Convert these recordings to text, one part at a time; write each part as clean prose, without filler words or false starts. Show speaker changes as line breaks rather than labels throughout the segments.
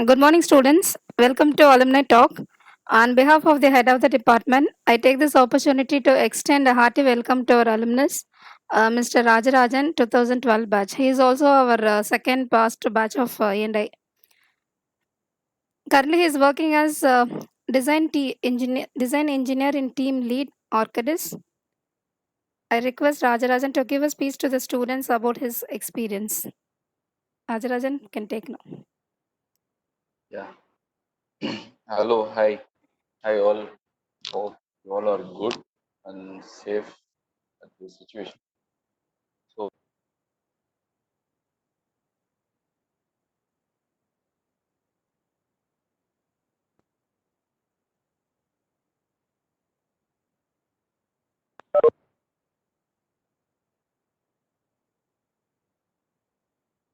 Good morning, students. Welcome to Alumni Talk. On behalf of the head of the department, I take this opportunity to extend a hearty welcome to our alumnus, Mr. Rajarajan, 2012 batch. He is also our second past batch of E&I. Currently, he is working as design engineer in team lead Arcadis. I request Rajarajan to give a speech to the students about his experience. Rajarajan can take now.
Yeah. Hello, hi all. Hope you all are good and safe at this situation. So,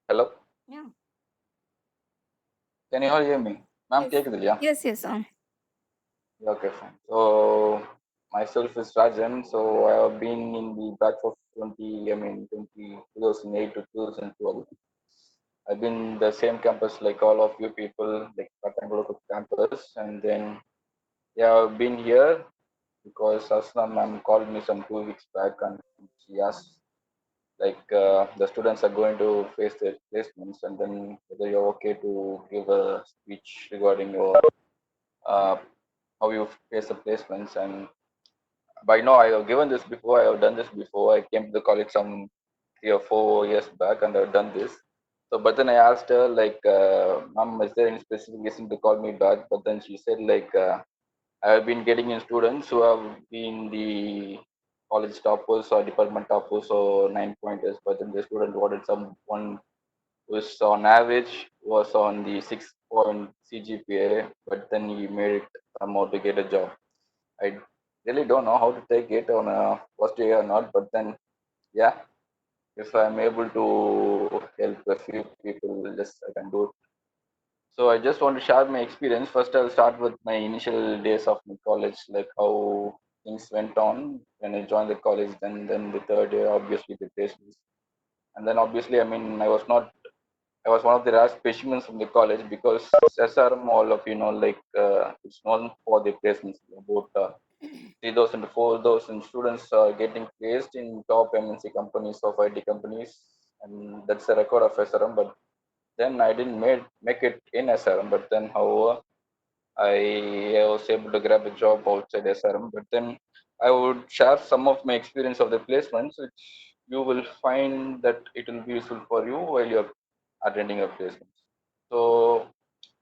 hello.
Yeah.
Can you all hear me? Ma'am,
Yes.
கேக்குது இல்லையா?
Yes.
Okay, fine. So, myself is Rajan. So, I have been in the batch of 2008 to 2012. I've been the same campus like all of you people, like Patangaloka campus. And then, yeah, I've been here because Asna ma'am called me some 2 weeks back and she asked the students are going to face their placements and then whether you're okay to give a speech regarding your uh, how you face the placements. And by now I have given this before, I have done this before. I came to the college some 3 or 4 years back and I've done this. So but then I asked her mom, is there any specific reason to call me back? But then she said I have been getting in students who have been the college toppers or department toppers or 9 pointers, but then the student wanted someone who's on average was on the 6 point CGPA, but then he made it somehow to get a job. I really don't know how to take it on a first year or not, but then yeah, if I'm able to help a few people, just I can do it. So I just want to share my experience. First, I'll start with my initial days of my college, like how things went on when I joined the college. Then the third year, obviously the placements, and then obviously, I mean, I was one of the rare specimens from the college because SRM, all of you know, it's known for the placements. About 3,000 to 4,000 students are getting placed in top MNC companies of IT companies, and that's the record of SRM. But then I didn't make it in SRM, but then however I was able to grab a job outside SRM. But then I would share some of my experience of the placements, which you will find that it will be useful for you while you're attending a placement. So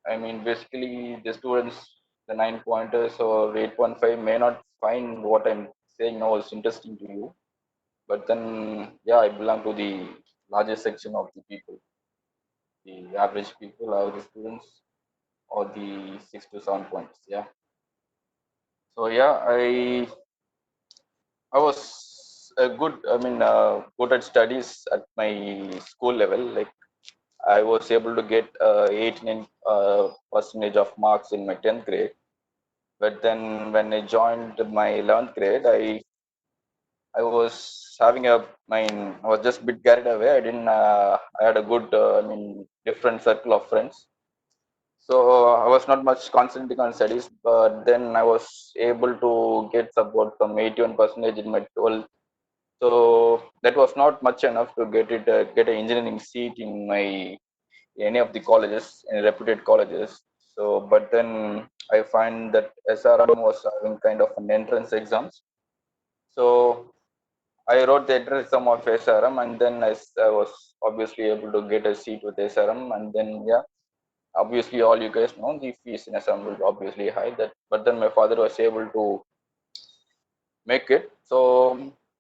I mean, basically the students, the 9 pointers or 8.5 may not find what I'm saying now is interesting to you, but then yeah, I belong to the largest section of the people, the average people, average students, or the 6 to 7 points. Yeah. So yeah, I was a good at studies at my school level. Like I was able to get 89 percentage of marks in my 10th grade. But then when I joined my 11th grade, I was having I was just a bit carried away. I didn't I had a good different circle of friends. So I was not much concentrating on studies, but then I was able to get support from 81 percentage in my 12th. So that was not much enough to get an engineering seat in my any of the colleges, any reputed colleges. So, but then I find that SRM was having kind of an entrance exams. So I wrote the entrance exam of SRM, and then I was obviously able to get a seat with SRM, and then yeah, obviously all you guys know the fees in SRM will obviously high. That, but then my father was able to make it. So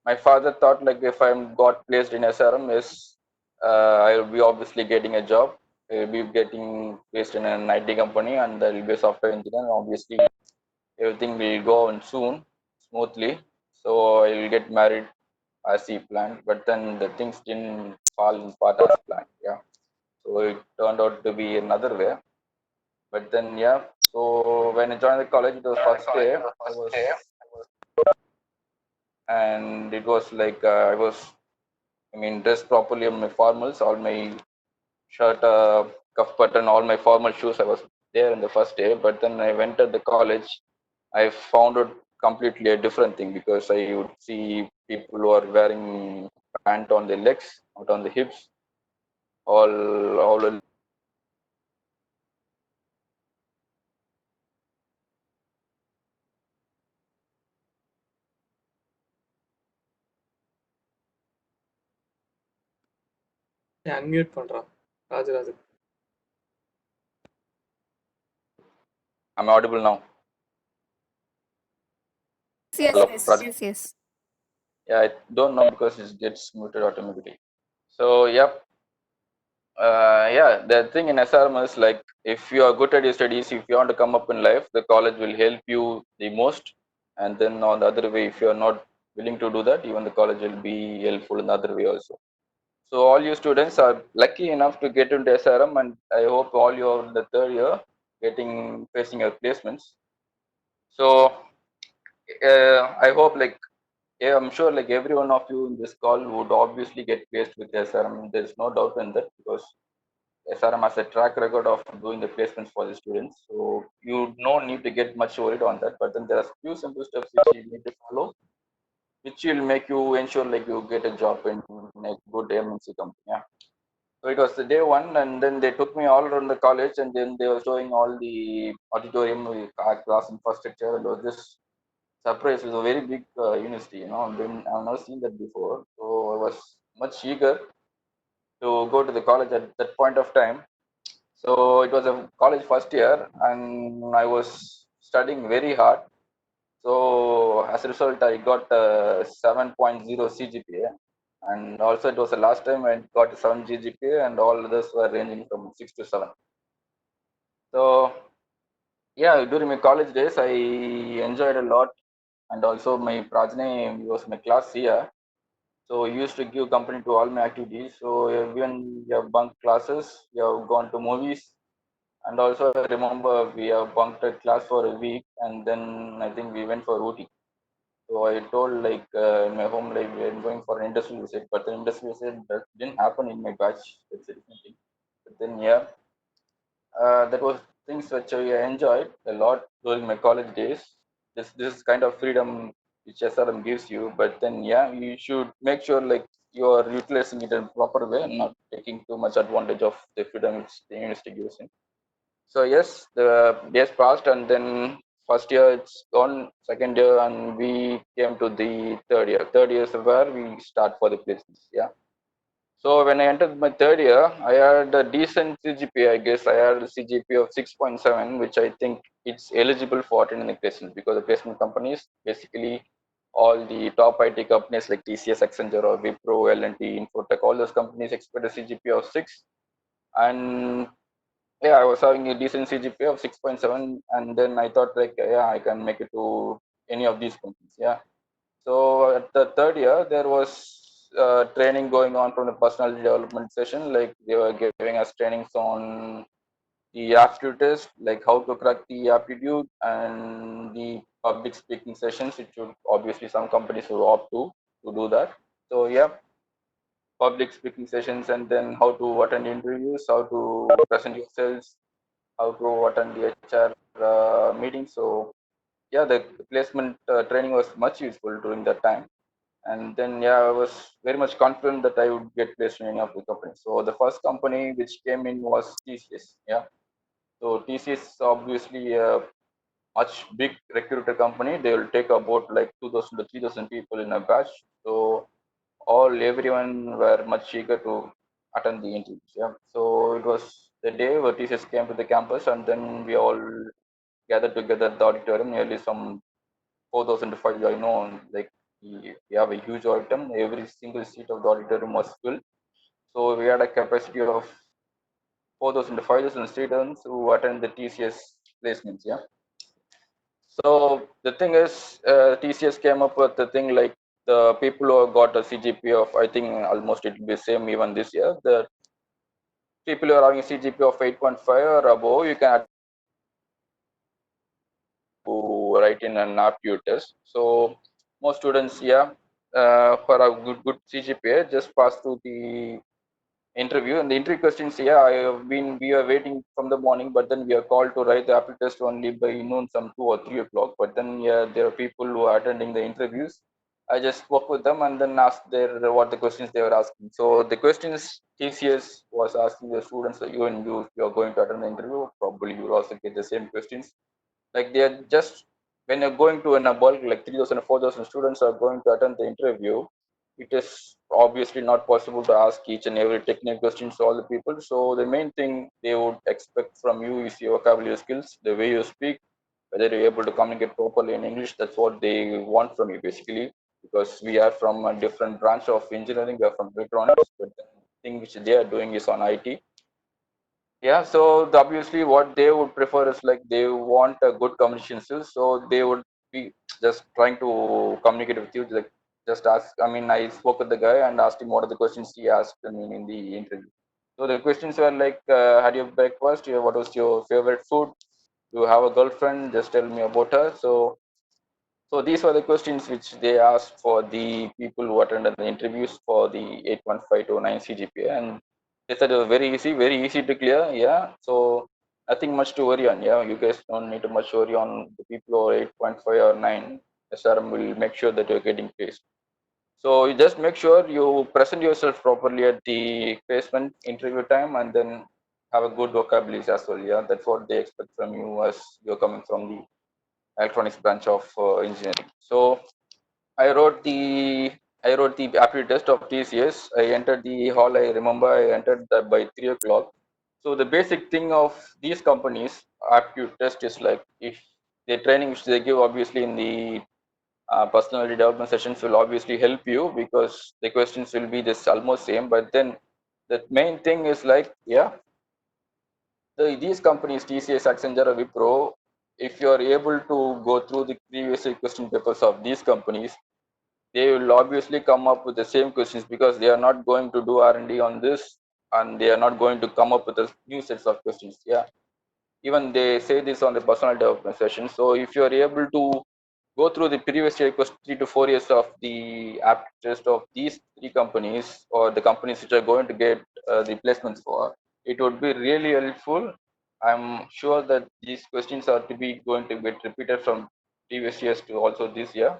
my father thought like if I'm got placed in SRM, is I'll be obviously getting a job. I'll be getting placed in an IT company, and there will be a software engineer. Obviously, everything will go on soon, smoothly. So I'll get married as he planned. But then the things didn't fall in part as planned. Yeah. So it turned out to be another way. But then yeah. So when I joined the college, it was first day. I was and it was I was, I mean, dressed properly on my formals, all my shirt cuff button, all my formal shoes. I was there in the first day, but then I went to the college. I found it completely a different thing because I would see people who are wearing pant on the legs, out on the hips, all
unmute பண்றான் Rajarajan.
I'm audible now.
Yes,
Hello,
yes,
Raj.
yes, yes.
Yeah, I don't know because it gets muted automatically. So, yep. Yeah, the thing in SRM is like if you are good at your studies, if you want to come up in life, the college will help you the most. And then on the other way, if you are not willing to do that, even the college will be helpful in the other way also. So all you students are lucky enough to get into SRM, and I hope all you are in the third year facing your placements. So I hope like yeah, I'm sure like every one of you in this call would obviously get placed with SRM. There's no doubt in that because SRM has a track record of doing the placements for the students. So you no need to get much worried on that. But then there are few simple steps which you need to follow, which will make you ensure like you get a job in a good MNC company. Yeah. So it was the day one, and then they took me all around the college, and then they were showing all the auditorium, class infrastructure. It was just surprise. It was a very big university, you know. I've never seen that before, so I was much eager to go to the college at that point of time. So it was a college first year, and I was studying very hard. So as a result, I got a 7.0 CGPA, and also it was the last time I got a 7 GGPA, and all others were ranging from 6 to 7. So yeah, during my college days, I enjoyed a lot, and also my prajna was my class here. So he used to give company to all my activities. So even we have bunked classes, we have gone to movies, and also I remember we have bunked a class for a week, and then I think we went for Ooty. So I told like in my home like we're going for an industrial visit, but the industrial visit that didn't happen in my batch. That's a different thing. But then yeah, that was things which I enjoyed a lot during my college days. This kind of freedom which SRM gives you, but then yeah, you should make sure like you are utilizing it in a proper way and not taking too much advantage of the freedom which the university gives you. So yes, the days passed, and then first year it's gone, second year, and we came to the third year. Third year is where we start for the placements. Yeah. So when I entered my third year, I had a decent CGPA. I guess I had a CGPA of 6.7, which I think it's eligible for attending the placement because the placement companies basically all the top IT companies like TCS, Accenture, or Wipro, L&T, Infotech, all those companies expect a CGPA of 6. And yeah, I was having a decent CGPA of 6.7, and then I thought like yeah, I can make it to any of these companies. Yeah. So at the third year, there was training going on from the personal development session. Like they were giving us trainings on the aptitude test, like how to crack the aptitude, and the public speaking sessions, which would obviously some companies will opt to do that. So yeah, public speaking sessions, and then how to attend interviews, how to present yourselves, how to attend the HR meeting. So yeah, the placement training was much useful during that time. And then yeah, I was very much confident that I would get placed in any of the companies. So the first company which came in was TCS. Yeah. So TCS is obviously a much big recruiter company. They will take about like 2,000 to 3,000 people in a batch. So everyone were much eager to attend the interviews. Yeah. So it was the day where TCS came to the campus, and then we all gathered together at the auditorium, nearly some 4,000 to 5,000. I know, like we have a huge auditorium. Every single seat of the auditorium was full. So we had a capacity of 4,000 to 5,000 students who attend the TCS placements. Yeah. So the thing is, TCS came up with the thing like the people who got a CGPA of, I think almost it will be same even this year. The people who are having a CGPA of 8.5 or above, you can write in an aptitude test. So most students, yeah, for a good CGPA, just pass through the interview. And the interview questions, yeah, we are waiting from the morning, but then we are called to write the aptitude test only by noon, some 2 or 3 o'clock. But then, yeah, there are people who are attending the interviews. I just spoke with them and then asked their what the questions they were asking. So the questions TCS was asking the students, that if you are going to attend the interview, probably you will also get the same questions. Like they are just when you're going to in a bulk, like 3,000 or 4,000 students are going to attend the interview, it is obviously not possible to ask each and every technical questions to all the people. So the main thing they would expect from you is your vocabulary skills, the way you speak, whether you're able to communicate properly in English. That's what they want from you basically, because we are from a different branch of engineering, we are from electronics, but the thing which they are doing is on IT. Yeah, so obviously what they would prefer is like they want a good communication skills, so they would be just trying to communicate with you, like just ask. I mean, I spoke with the guy and asked him what are the questions he asked me in the interview. So the questions were like, had your breakfast? Yeah, what was your favorite food? Do you have a girlfriend? Just tell me about her. So these were the questions which they asked for the people who attended the interviews for the 8.5 to 9 CGPA, and they said it was very easy to clear. Yeah, so nothing much to worry on. Yeah, you guys don't need to much worry on the people who are 8.5 or 9. SRM will make sure that you're getting placed. So you just make sure you present yourself properly at the placement interview time, and then have a good vocabulary as well. Yeah, that's what they expect from you as you're coming from the electronics branch of engineering. So I wrote the aptitude test of TCS. I entered the hall. I remember I entered that by 3 o'clock. So the basic thing of these companies aptitude test is like, if the training which they give obviously in the personality development sessions will obviously help you, because the questions will be this almost same. But then the main thing is like, yeah, these companies TCS, Accenture, or Wipro, if you are able to go through the previous question papers of these companies, they will obviously come up with the same questions, because they are not going to do R&D on this, and they are not going to come up with a new sets of questions. Yeah, even they say this on the personal development session. So if you are able to go through the previous year 3 to 4 years of the apt test of these three companies, or the companies which are going to get the placements for, it would be really helpful. I'm sure that these questions are to be going to get repeated from previous years to also this year.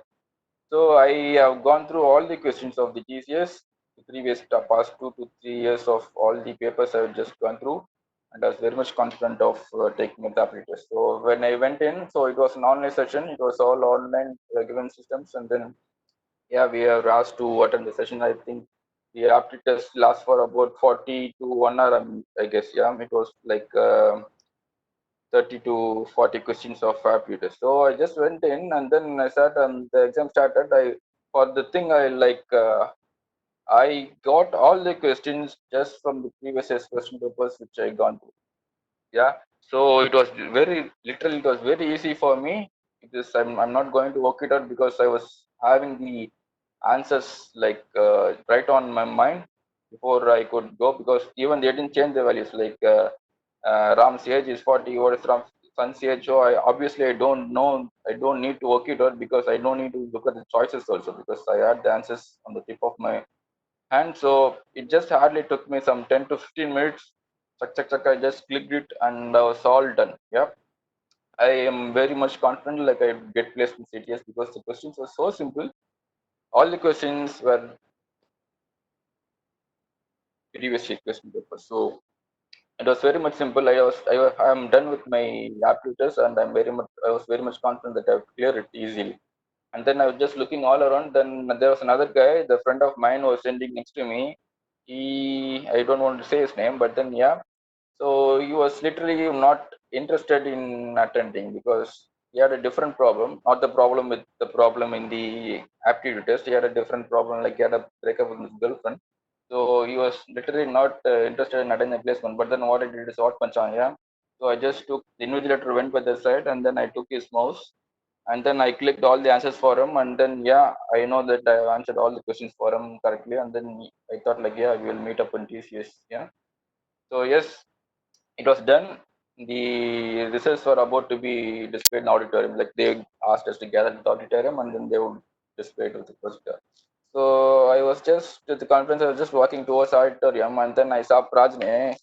So I have gone through all the questions of the TCS, the previous past 2 to 3 years of all the papers I've just gone through, and I was very much confident of taking the aptitude test. So when I went in, so it was an online session. It was all online given systems, and then yeah, we are asked to attend the session. I think the aptitude test lasts for about 40 to 1 hour. I guess yeah, it was like 30 to 40 questions of aptitude test. So I just went in and then I sat and the exam started. For the thing I like. I got all the questions just from the previous year's question papers which I gone through. Yeah, so it was very literally it was very easy for me, because I'm not going to work it out, because I was having the answers like right on my mind before I could go, because even they didn't change the values, like Ram's age is 40, what is Ram's son's age? So I don't know, I don't need to work it out, because I don't need to look at the choices also, because I had the answers on the tip of my hand. So it just hardly took me some 10 to 15 minutes. Chuck, I just clicked it and I was all done. Yeah. I am very much confident like I get placed in CTS, because the questions were so simple. All the questions were previous year question paper. So it was very much simple. I am done with my aptitudes, and I was very much confident that I would clear it easily. And then I was just looking all around. Then there was another guy, the friend of mine was sitting next to me. I don't want to say his name, but then yeah. So he was literally not interested in attending, because he had a different problem. Not the problem with the problem in the aptitude test. He had a different problem, like he had a breakup with his girlfriend. So he was literally not interested in attending the placement. But then what I did is what Panchan, yeah. So I just took the invigilator went by the side, and then I took his mouse, and then I clicked all the answers for him, and then yeah, I know that I answered all the questions for him correctly, and then I thought like, yeah, we will meet up in TCS. Yeah. So yes, it was done. The results were about to be displayed in auditorium. Like they asked us to gather in the auditorium, and then they would display it with the projector. So I was just at the conference. I was just walking towards auditorium, and then I saw Prajne.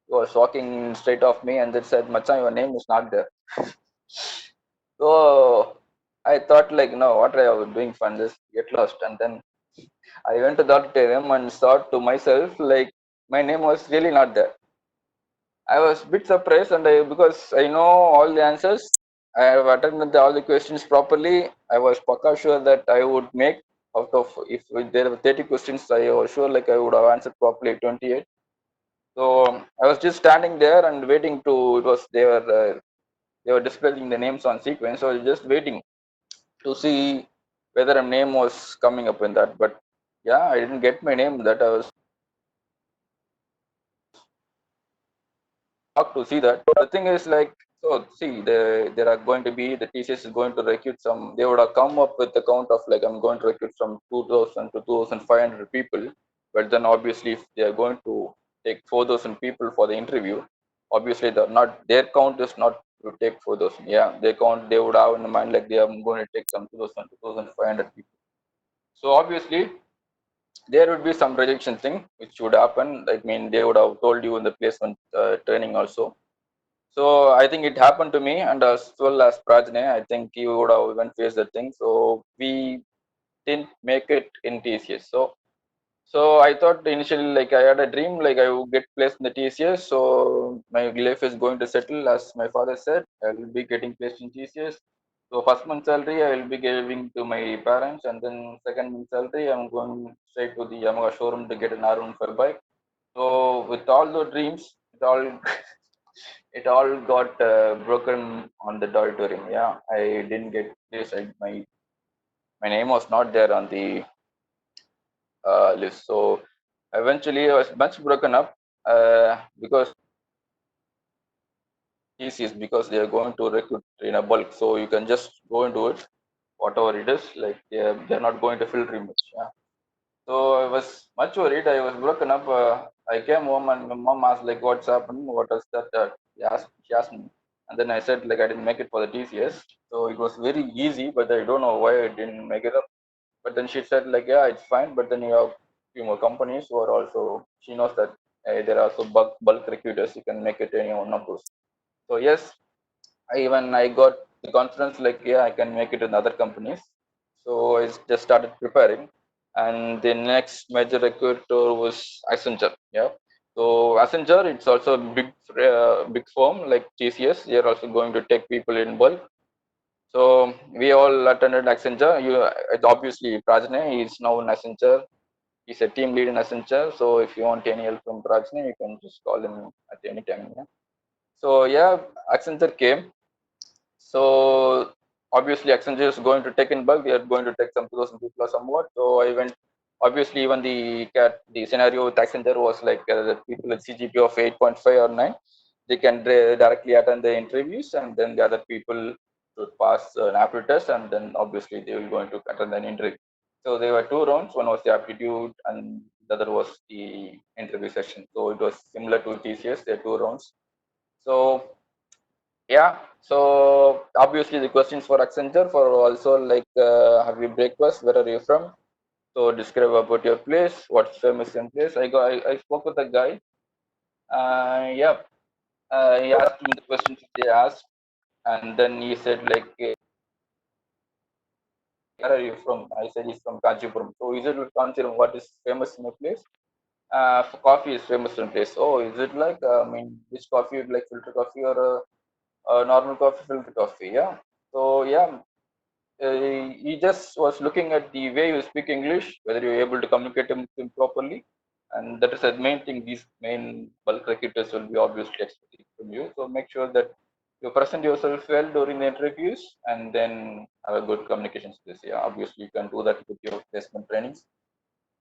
He was walking straight off me, and then said, "Machan, your name is not there." So I thought, like, no, what I was doing fun, just get lost. And then I went to the auditorium and thought to myself, like, my name was really not there. I was a bit surprised, and because I know all the answers, I have attended all the questions properly. I was paka sure that I would make out of, if there were 30 questions, I was sure like I would have answered properly 28. So I was just standing there and waiting to. It was they were displaying the names on sequence. So I was just waiting to see whether a name was coming up in that. But yeah, I didn't get my name. That I was shocked to see that. The thing is, like, so see, there are going to be, the TCS is going to recruit some. They would have come up with the count of like, I'm going to recruit from 2,000 to 2,500 people. But then obviously, if they are going to take 4,000 people for the interview, obviously the not their count is not to take 4,000. Yeah, they count, they would have in mind like they are going to take some 2,000 to 2,500 people. So obviously there would be some rejection thing which would happen. I mean, they would have told you in the placement training also. So I think it happened to me, and as well as Prajne, I think you would have even faced that thing. So we didn't make it in TCS. So I thought initially, like, I had a dream, like I would get placed in the TCS. So my life is going to settle, as my father said. I will be getting placed in TCS. So first month salary I will be giving to my parents, and then second month salary I'm going straight to the Yamaha showroom to get an R15 bike. So with all the dreams, it all it all got broken on the auditorium. Yeah, I didn't get this. My name was not there on the list. So eventually, I was much broken up because TCS, because they are going to recruit in a bulk. So you can just go into it, whatever it is. Like they're not going to filter much. Yeah. So I was much worried. I was broken up. I came home and my mom asked like, "What's happened? What is that?" She asked me, and then I said like I didn't make it for the TCS. So it was very easy, but I don't know why I didn't make it up. But then she said like, "Yeah, it's fine." But then you have few more companies who are also. She knows that there are also bulk recruiters. You can make it any one of those. So yes, I got the confidence like, yeah, I can make it in other companies. So I just started preparing, and the next major recruiter was Accenture. Yeah. So Accenture, it's also a big firm like TCS. They are also going to take people in bulk. So we all attended Accenture. It's obviously Prajne. He's now in Accenture. He's a team lead in Accenture. So if you want any help from Prajne, you can just call him at any time. Yeah. So yeah, Accenture came. So obviously Accenture is going to take in bulk. We are going to take some 2,000 people or somewhat. So I went. Obviously, even the scenario with Accenture was like the people with CGP of 8.5 or 9, they can directly attend the interviews, and then the other people should pass an aptitude test, and then obviously they will going to attend an interview. So there were two rounds. One was the aptitude, and the other was the interview session. So it was similar to TCS. There are two rounds. So yeah, so obviously the questions for Accenture for also like have you breakfast? Where are you from? So describe about your place. What's famous in place? I spoke with a guy. Yeah, he asked him the questions they asked, and then he said like, where are you from? I said he's from Kanchipuram. So he said, Kanchipuram, what is famous in your place? For coffee is famous in place. Oh, is it like I mean, which coffee you'd like, filter coffee or normal coffee, filter coffee? Yeah. So yeah, he just was looking at the way you speak English, whether you're able to communicate with him properly. And that is the main thing. These main bulk recruiters will be obviously expecting from you. So make sure that you present yourself well during the interviews, and then have a good communication skills. Yeah, obviously you can do that with your placement trainings.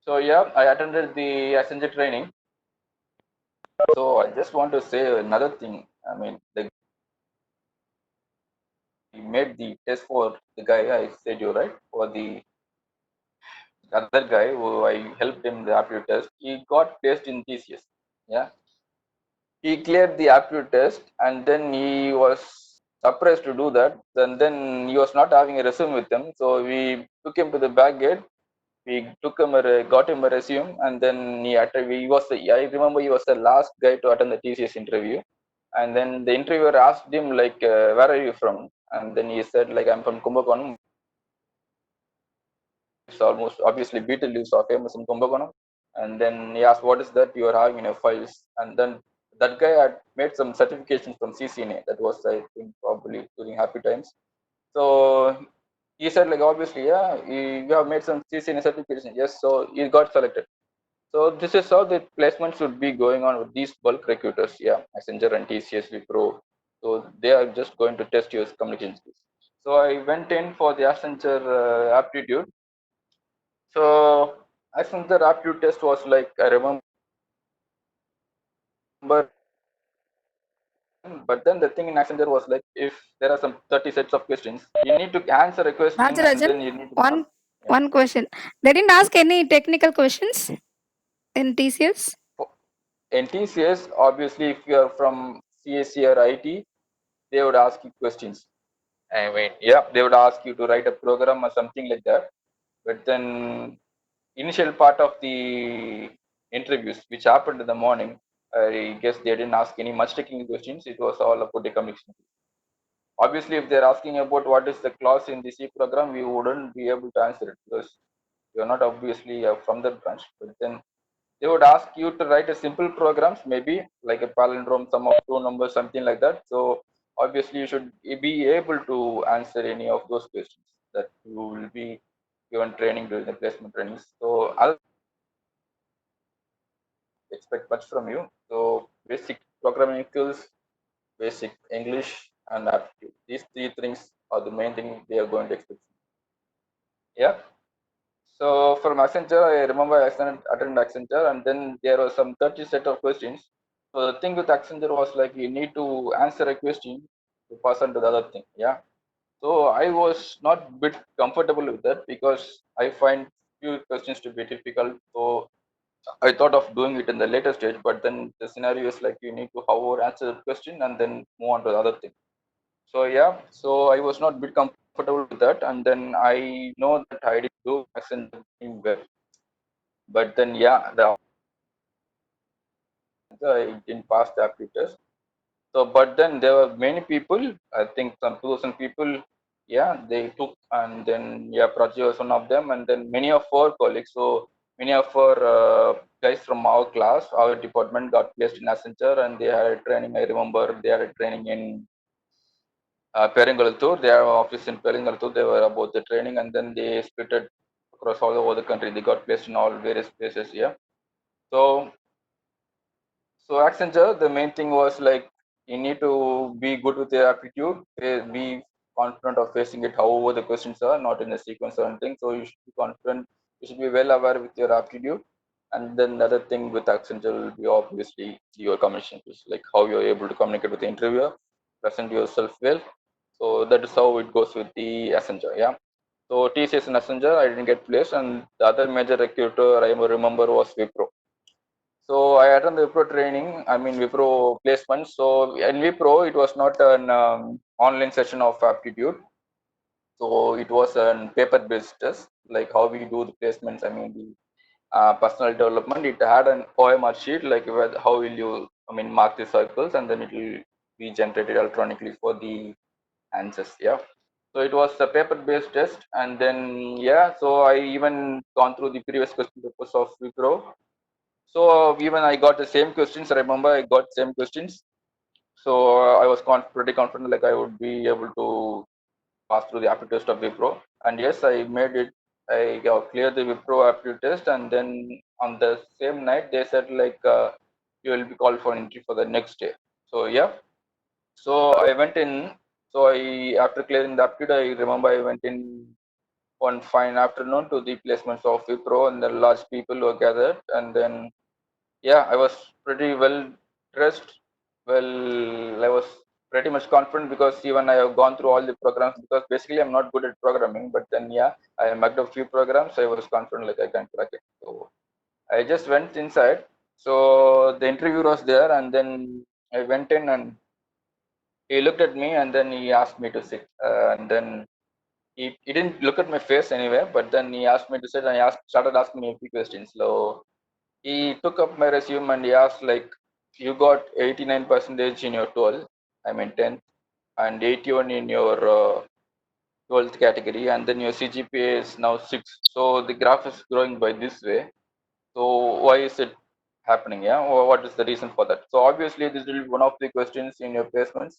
So yeah, I attended the Accenture training. So I just want to say another thing. I mean, he made the test for the guy I said you right, for the other guy who I helped him the aptitude test. He got placed in TCS. Yeah, he cleared the aptitude test, and then he was surprised to do that. And then he was not having a resume with him, so we took him to the back gate. got him a resume, and then I remember he was the last guy to attend the TCS interview. And then the interviewer asked him like, where are you from? And then he said like, I'm from Kumbakonam. It's almost obviously Beatles are famous in Kumbakonam. And then he asked, what is that you are having in your files? And then that guy had made some certifications from CCNA. That was, I think, probably during happy times. So he said like, obviously, yeah, you have made some CCNA certification. Yes, so he got selected. So this is how the placement should be going on with these bulk recruiters. Yeah, Accenture and TCS, Wipro. So they are just going to test your communication skills. So I went in for the Accenture aptitude. So Accenture aptitude test was like, I remember, but then the thing in Accenture was like, if there are some 30 sets of questions, you need to answer a question and
Rajarajan,
then you need to pass.
one
Yeah.
one question. They didn't ask any technical questions in TCS.
In TCS, obviously, if you are from CSC or IT, they would ask you questions. I mean, yeah, they would ask you to write a program or something like that. But then, initial part of the interviews, which happened in the morning, I guess they didn't ask any much technical questions. It was all about the communication. Obviously, if they're asking about what is the clause in the C program, we wouldn't be able to answer it because you're not obviously from that branch. But then they would ask you to write a simple programs, maybe like a palindrome, sum of two numbers, something like that. So obviously you should be able to answer any of those questions that you will be given training during the placement trainings. So I'll expect much from you. So basic programming skills, basic English, and aptitude. These three things are the main thing they are going to expect. Yeah. So from Accenture, I remember I attended Accenture, and then there was some 30 set of questions. So the thing with Accenture was like you need to answer a question to pass on to the other thing. Yeah. So I was not bit comfortable with that because I find few questions to be difficult. So I thought of doing it in the later stage, but then the scenario is like you need to however answer the question and then move on to the other thing. So yeah, so I was not bit comfortable with that, and then I know that I did do Accenture well, but then yeah, I didn't pass the aptitude test. So, but then there were many people. I think some 2,000 people. Yeah, they took, and then yeah, Prachi was one of them, and then many of our colleagues. So many of our guys from our class, our department got placed in Accenture, and they had training. I remember they had training in Peringaltur. They have office in Peringaltur. They were about the training, and then they split it across all over the country. They got placed in all various places. Yeah. So Accenture, the main thing was like you need to be good with your aptitude, be confident of facing it however the questions are, not in a sequence or anything. So you should be confident, you should be well aware with your aptitude. And then the other thing with Accenture will be obviously your communication skills, like how you're able to communicate with the interviewer, present yourself well. So that is how it goes with the Accenture, yeah. So TCS and Accenture, I didn't get placed, and the other major recruiter I remember was Wipro. So I attended the Wipro training, I mean Wipro placement. So in Wipro, it was not an online session of aptitude. So it was a paper-based test, like how we do the placements. I mean the personal development. It had an OMR sheet, like how will you, I mean, mark the circles, and then it will be generated electronically for the answers. Yeah. So it was a paper-based test, and then yeah. So I even gone through the previous question papers of Wipro. So even I got the same questions. I remember I got same questions. So I was pretty confident like I would be able to pass through the aptitude test of Wipro. And yes, I made it. I cleared the Wipro aptitude test, and then on the same night they said like you will be called for an interview for the next day. So yeah. So I went in. So I after clearing the aptitude, I remember I went in one fine afternoon to the placements of Wipro, and the large people were gathered, and then yeah, I was pretty well dressed. Well, I was pretty much confident because even I have gone through all the programs because basically I'm not good at programming, but then yeah, I marked a few programs. So I was confident like I can crack it. So I just went inside. So the interviewer was there, and then I went in and he looked at me and then he asked me to sit. And then he didn't look at my face anyway, but then he asked me to sit and started asking me a few questions. So he took up my resume and he asked like, you got 89 percentage in your 12th, I mean 10th, and 81 in your 12th category, and then your CGPA is now 6. So the graph is growing by this way. So why is it happening? Yeah, or what is the reason for that? So obviously this will be one of the questions in your placements.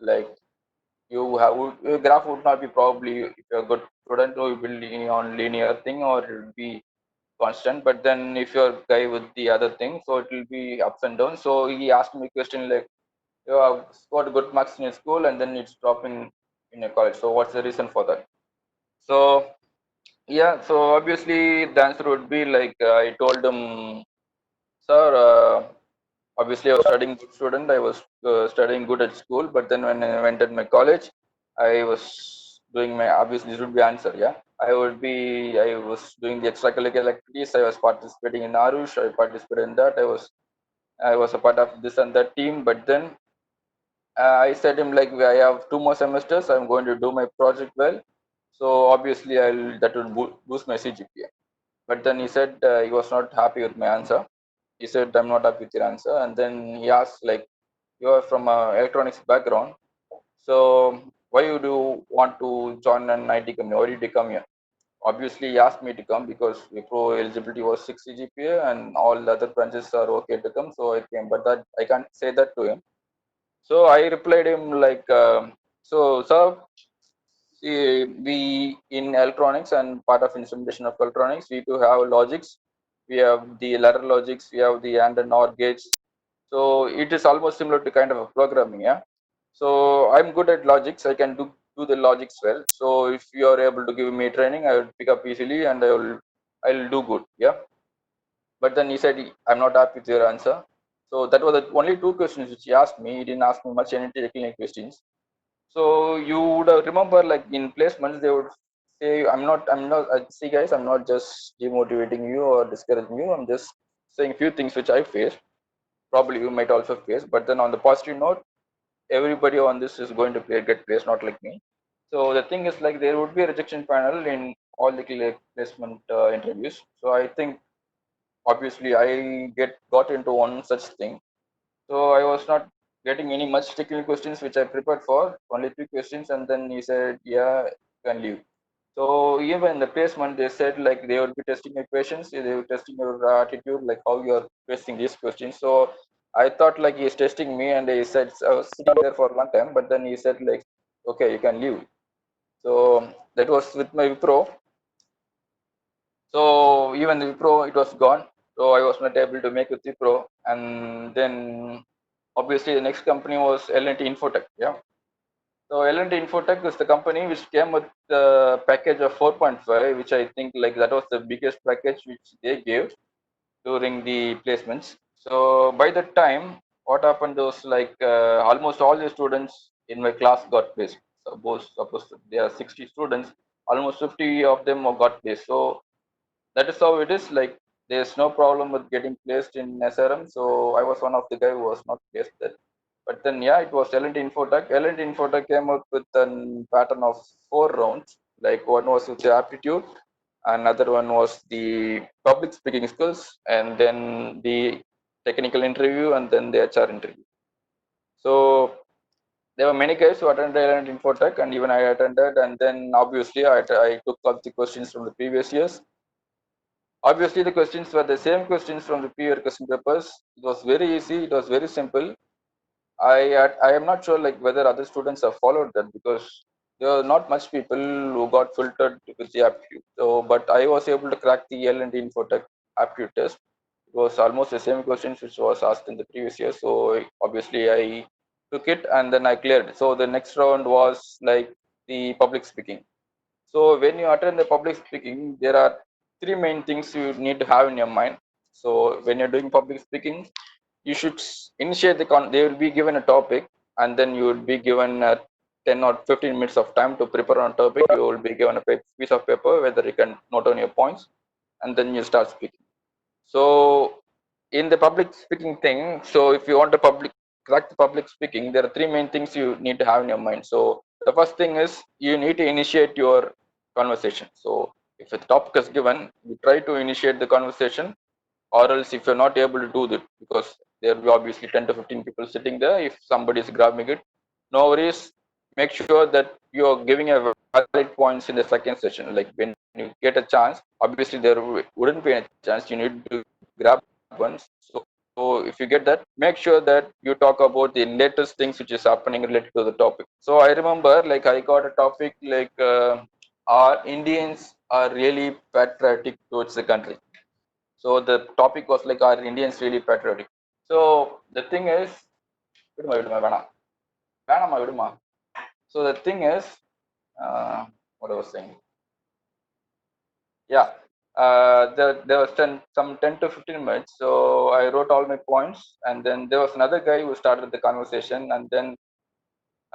Like your graph would not be probably, if you're a good student, or you will be on linear thing, or it will be constant. But then if you're a guy with the other thing, so it will be ups and downs. So he asked me a question like, you have scored good marks in your school and then it's dropping in your college, so what's the reason for that? So yeah, so obviously the answer would be like, I told him, sir, obviously I was studying good student, I was studying good at school, but then when I went at my college, I was doing my, obviously this would be answer, yeah, I was doing the extracurricular activities, I was participating in Arush, I participated in that, I was a part of this and that team. But then I said him like, I have 2 more semesters, I'm going to do my project well, so obviously that will boost my CGPA. But then he said he was not happy with my answer. He said, I'm not happy with your answer. And then he asked like, you are from a electronics background, so why you do want to join an IT company? Why did you come here? Obviously he asked me to come because Wipro eligibility was 6 CGPA and all the other branches are okay to come, so I came. But that I can't say that to him. So I replied him like, so sir, see, we in electronics and part of instrumentation of electronics, we do have logics. We have the ladder logics, we have the and OR gates. So it is almost similar to kind of a programming, yeah. So I'm good at logics, I can do the logics well. So if you are able to give me training, I will pick up easily and I'll do good, yeah. But then he said, I'm not happy with your answer. So that was the only two questions which he asked me. He didn't ask me much any technical questions. So you would remember, like in placements, they would say, see guys, I'm not just demotivating you or discouraging you. I'm just saying a few things which I faced. Probably you might also face. But then on the positive note, everybody on this is going to get placed, not like me. So the thing is like, there would be a rejection panel in all the placement interviews. So I think obviously I got into one such thing. So I was not getting any much technical questions which I prepared for, only 3 questions, and then he said, yeah, you can leave. So even in the placement, they said like they would be testing your questions, they were testing your attitude, like how you are facing these questions. So I thought like he's testing me, and he said, I was sitting there for one time, but then he said like, okay, you can leave. So that was with my Wipro. So even the Wipro, it was gone. So I was not able to make it Wipro, and then obviously the next company was L&T Infotech. Yeah. So L&T Infotech is the company which came with the package of 4.5, which I think like that was the biggest package which they gave during the placements. So by that time, what happened was like almost all the students in my class got placed. Suppose there are 60 students, almost 50 of them got placed. So that is how it is. Like there's no problem with getting placed in SRM. So I was one of the guy who was not placed there. But then yeah, it was L&T Infotech. L&T Infotech came up with a pattern of 4 rounds. Like one was with the aptitude, another one was the public speaking skills, and then the technical interview, and then the HR interview. So there were many guys who attended L&T Infotech, and even I attended. And then obviously I took up the questions from the previous years. Obviously, the questions were the same questions from the previous question papers. It was very easy. It was very simple. I am not sure like whether other students have followed that, because there are not much people who got filtered with the aptitude. So, but I was able to crack the L&D Infotech aptitude test. It was almost the same questions which was asked in the previous year. So obviously I took it and then I cleared. So the next round was like the public speaking. So when you attend the public speaking, there are 3 main things you need to have in your mind. So when you're doing public speaking, you should initiate they will be given a topic, and then you would be given 10 or 15 minutes of time to prepare on a topic. You will be given a piece of paper whether you can note down your points, and then you start speaking. So in the public speaking thing, so if you want to crack the public speaking, there are 3 main things you need to have in your mind. So the first thing is you need to initiate your conversation. So if a topic is given, you try to initiate the conversation, or else if you're not able to do that, because there will be obviously 10 to 15 people sitting there, if somebody is grabbing it, no worries, make sure that you're giving a valid points in the second session. Like when you get a chance, obviously there wouldn't be a chance, you need to grab one. So if you get that, make sure that you talk about the latest things which is happening related to the topic. So I remember, like, I got a topic like are Indians are really patriotic towards the country. So the topic was like, are Indians really patriotic? So the thing is, viduma, viduma, வேணாம். வேணாமா, viduma. So the thing is, what I was saying, yeah, there was some 10 to 15 minutes. So I wrote all my points, and then there was another guy who started the conversation, and then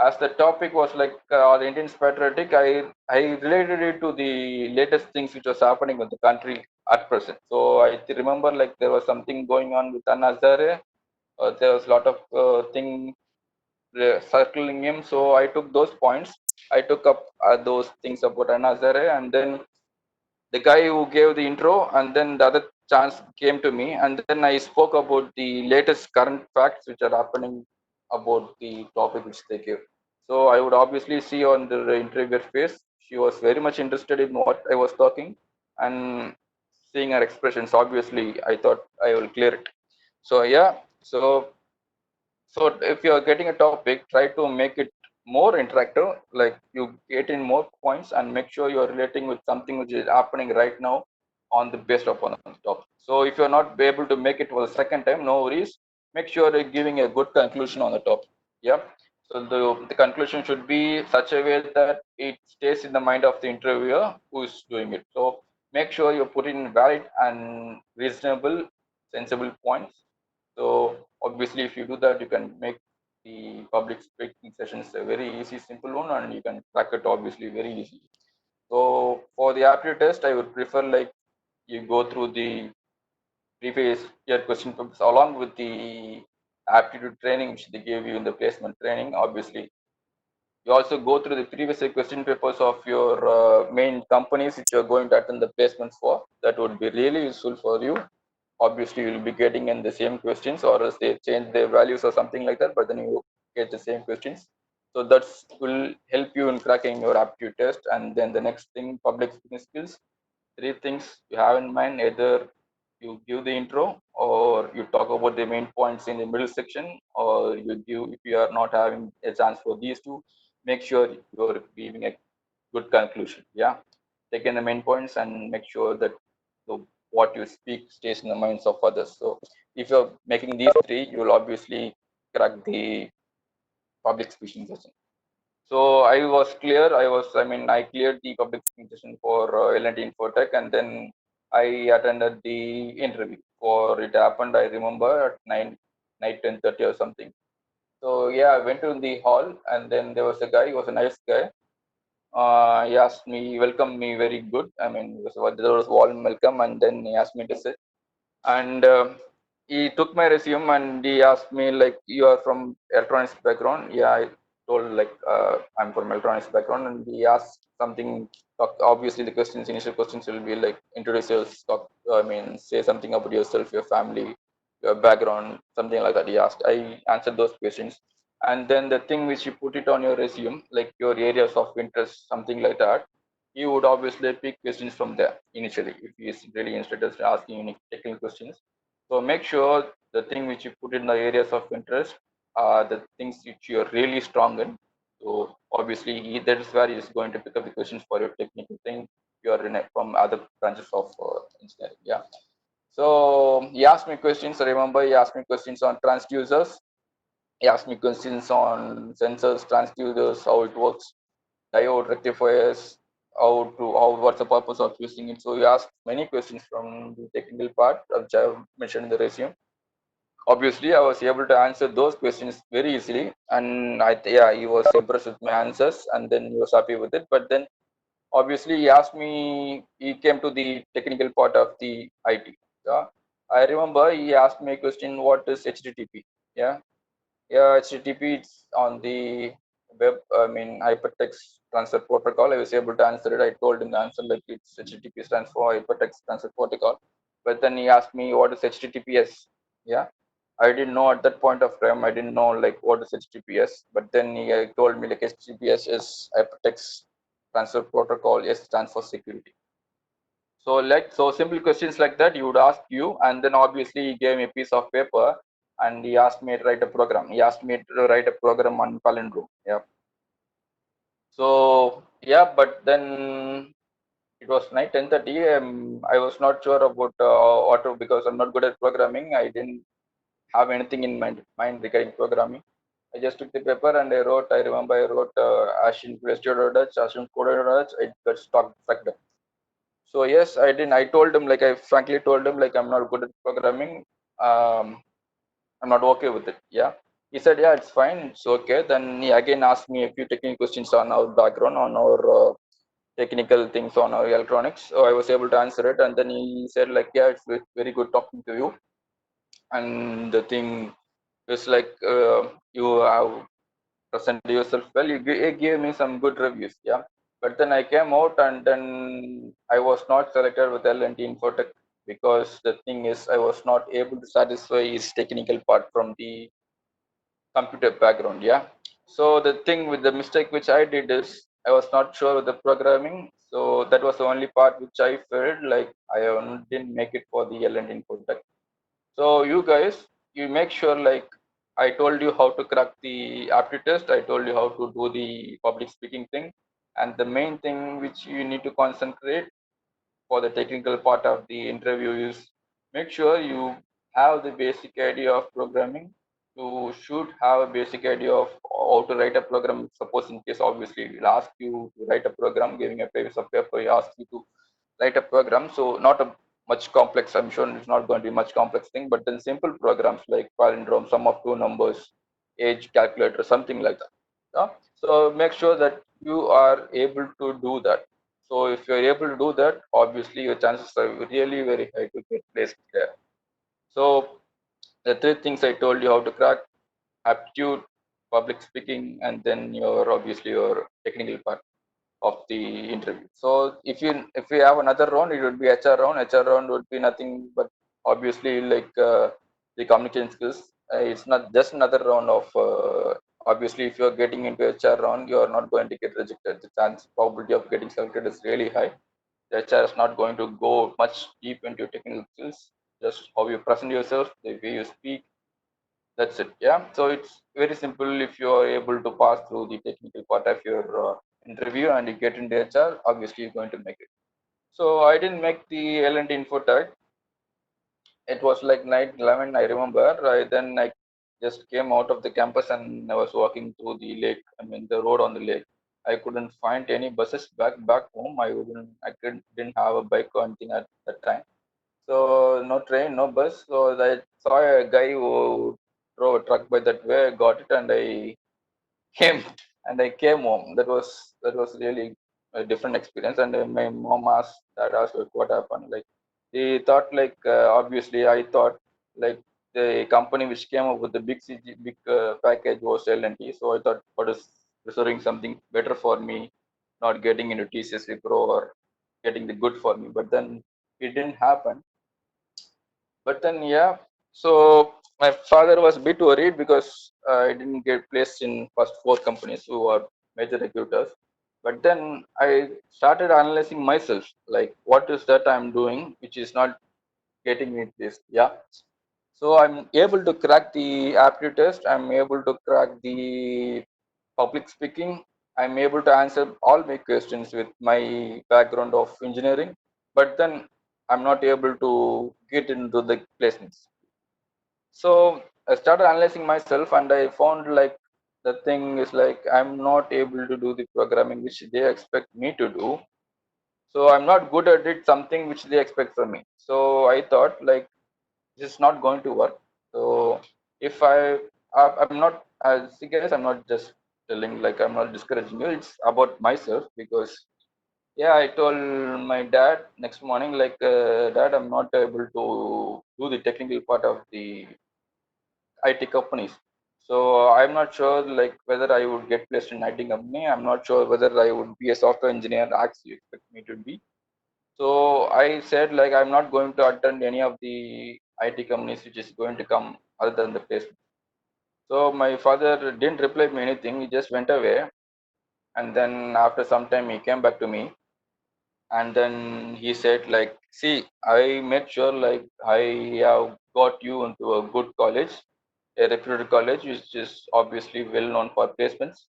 as the topic was like, are Indians patriotic, I related it to the latest things which was happening with the country at present. So I remember, like, there was something going on with Anna Hazare. There was a lot of thing circling him. So I took those points. I took up those things about Anna Hazare, and then the guy who gave the intro, and then the other chance came to me, and then I spoke about the latest current facts which are happening about the topic which they gave. So I would obviously see on the interviewer face, she was very much interested in what I was talking, and seeing her expressions, obviously I thought I will clear it. So yeah, so if you are getting a topic, try to make it more interactive, like you get in more points and make sure you are relating with something which is happening right now on the based upon the topic. So if you're not able to make it for the second time, no worries. Make sure you're giving a good conclusion on the topic. Yeah. So the conclusion should be such a way that it stays in the mind of the interviewer who is doing it. So make sure you put in valid and reasonable, sensible points. So obviously, if you do that, you can make the public speaking sessions a very easy, simple one, and you can track it obviously very easily. So for the aptitude test, I would prefer, like, you go through the previous year question papers along with the aptitude training which they gave you in the placement training. Obviously, you also go through the previous year question papers of your main companies which you're going to attend the placements for. That would be really useful for you. Obviously you'll be getting in the same questions, or else they change their values or something like that, but then you get the same questions. So that will help you in cracking your aptitude test. And then the next thing, public speaking skills. Three things you have in mind: either you give the intro, or you talk about the main points in the middle section, or you give, if you are not having a chance for these two, make sure you're giving a good conclusion. Yeah, take in the main points and make sure that the, what you speak stays in the minds of others. So if you're making these three, you will obviously crack the public speaking session. So I was clear. I cleared the public speaking session for L&T Infotech, and then I attended the interview. For it happened, I remember at 10:30 or something. So yeah, I went to the hall, and then there was a guy. He was a nice guy. He asked me, he welcomed me very good. There was warm welcome, and then he asked me to sit. And he took my resume and he asked me, like, you are from electronics background? Yeah, I told, like, I'm from electronics background. And he asked something. Obviously the initial questions will be like, introduce yourself, say something about yourself, your family, your background, something like that. He asked, I answered those questions. And then the thing which you put it on your resume, like your areas of interest, something like that, you would obviously pick questions from there initially if he is really interested in asking unique technical questions. So make sure the thing which you put in the areas of interest are the things which you are really strong in. So obviously that is where he is going to pick up the questions for your technical thing. You are in from other branches of engineering. Yeah. So he asked me questions. I remember he asked me questions on transducers. He asked me questions on sensors, transducers, how it works, diode rectifiers, what's the purpose of using it. So he asked many questions from the technical part, which I have mentioned in the resume. Obviously, I was able to answer those questions very easily, and he was impressed with my answers, and then he was happy with it. But then, obviously, he asked me. He came to the technical part of the IT. Yeah, I remember he asked me a question: what is HTTP? Yeah, HTTP. It's on the hypertext transfer protocol. I was able to answer it. I told him the answer like it's HTTP stands for hypertext transfer protocol. But then he asked me what is HTTPS. Yeah, I didn't know at that point of time. I didn't know like what is HTTPS. But then he told me like HTTPS is hypertext transfer protocol. S stands for security. So simple questions like that he would ask you, and then obviously he gave me a piece of paper and he asked me to write a program. He asked me to write a program on Palindrome. Yeah. So yeah, but then it was night 10:30. I was not sure about auto because I'm not good at programming. I didn't have anything in mind regarding programming. I just took the paper and I wrote. I remember I wrote Ashin Dutch, Ashin Dutch. It got stuck up. So yes, I didn't. I told him like I frankly told him like I'm not good at programming. Um, I'm not okay with it. Yeah. He said, yeah, it's fine. It's okay. Then he again asked me a few technical questions on our background, on our technical things, on our electronics. So I was able to answer it. And then he said, like, yeah, it's very good talking to you. And the thing is like, you have presented yourself well. You gave me some good reviews. Yeah. But then I came out and then I was not selected with L&T Infotech because the thing is I was not able to satisfy his technical part from the computer background. Yeah. So the thing with the mistake which I did is I was not sure of the programming. So that was the only part which I felt like I didn't make it for the L&D Infotech. So you guys, you make sure like I told you how to crack the aptitude test. I told you how to do the public speaking thing. And the main thing which you need to concentrate for the technical part of the interview is make sure you have the basic idea of programming. You should have a basic idea of how to write a program. Suppose in case obviously we'll ask you to write a program, giving a piece of paper, you ask you to write a program. So not a much complex, I'm sure it's not going to be much complex thing, but then simple programs like palindrome, sum of two numbers, age calculator, something like that. Yeah? So make sure that you are able to do that. So if you're able to do that, obviously your chances are really very high to get placed there. So the three things I told you how to crack: aptitude, public speaking, and then your obviously your technical part of the interview. So if you have another round, it would be HR round. HR round would be nothing but obviously like the communication skills. It's not just another round of obviously if you're getting into HR round, you are not going to get rejected. The chance probability of getting selected is really high. The HR is not going to go much deep into technical skills. Just how you present yourself, the way you speak, that's it. Yeah. So it's very simple. If you are able to pass through the technical part of your interview and you get into HR, obviously you're going to make it. So I didn't make the L&D Infotech. It was like night 11, I remember. Then I just came out of the campus and I was walking through the lake. I mean the road on the lake. I couldn't find any buses back home. Didn't have a bike or anything at that time. So no train, no bus. So I saw a guy who drove a truck by that way. I got it and I came I came home. That was really a different experience. And my mom asked, dad asked like, what happened. Like he thought like obviously I thought like the company which came up with the big package was L&T. So I thought what is reserving something better for me, not getting into TCS Wipro or getting the good for me. But then it didn't happen. But then yeah, so my father was a bit worried because I didn't get placed in first four companies who are major recruiters. But then I started analyzing myself, like what is that I'm doing which is not getting me placed. Yeah. So I'm able to crack the aptitude test, I'm able to crack the public speaking, I'm able to answer all my questions with my background of engineering. But then I'm not able to get into the placements. So I started analyzing myself and I found like the thing is like I'm not able to do the programming which they expect me to do. So I'm not good at it, something which they expect from me. So I thought like this is not going to work. So if I'm not, as you guys, I'm not just telling like I'm not discouraging you, it's about myself. Because yeah, I told my dad next morning like dad, I'm not able to do the technical part of the IT companies. So I'm not sure like whether I would get placed in IT company. I'm not sure whether I would be a software engineer as you expect me to be. So I said like I'm not going to attend any of the IT companies which is going to come other than the placement. So my father didn't reply me anything. He just went away, and then after some time he came back to me, and then he said like, see, I made sure like I have got you into a good college, a reputed college, which is obviously well known for placements.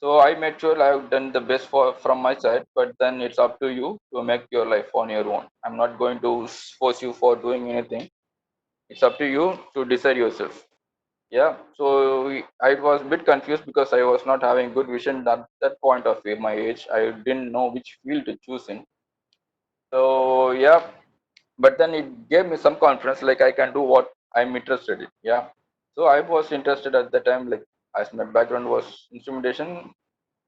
So I made sure I've done the best for from my side, but then it's up to you to make your life on your own. I'm not going to force you for doing anything. It's up to you to decide yourself. Yeah. So I was a bit confused because I was not having good vision at that point of view, my age. I didn't know which field to choose in. So yeah, but then it gave me some confidence, like I can do what I'm interested in. Yeah. So I was interested at the time, like as my background was instrumentation,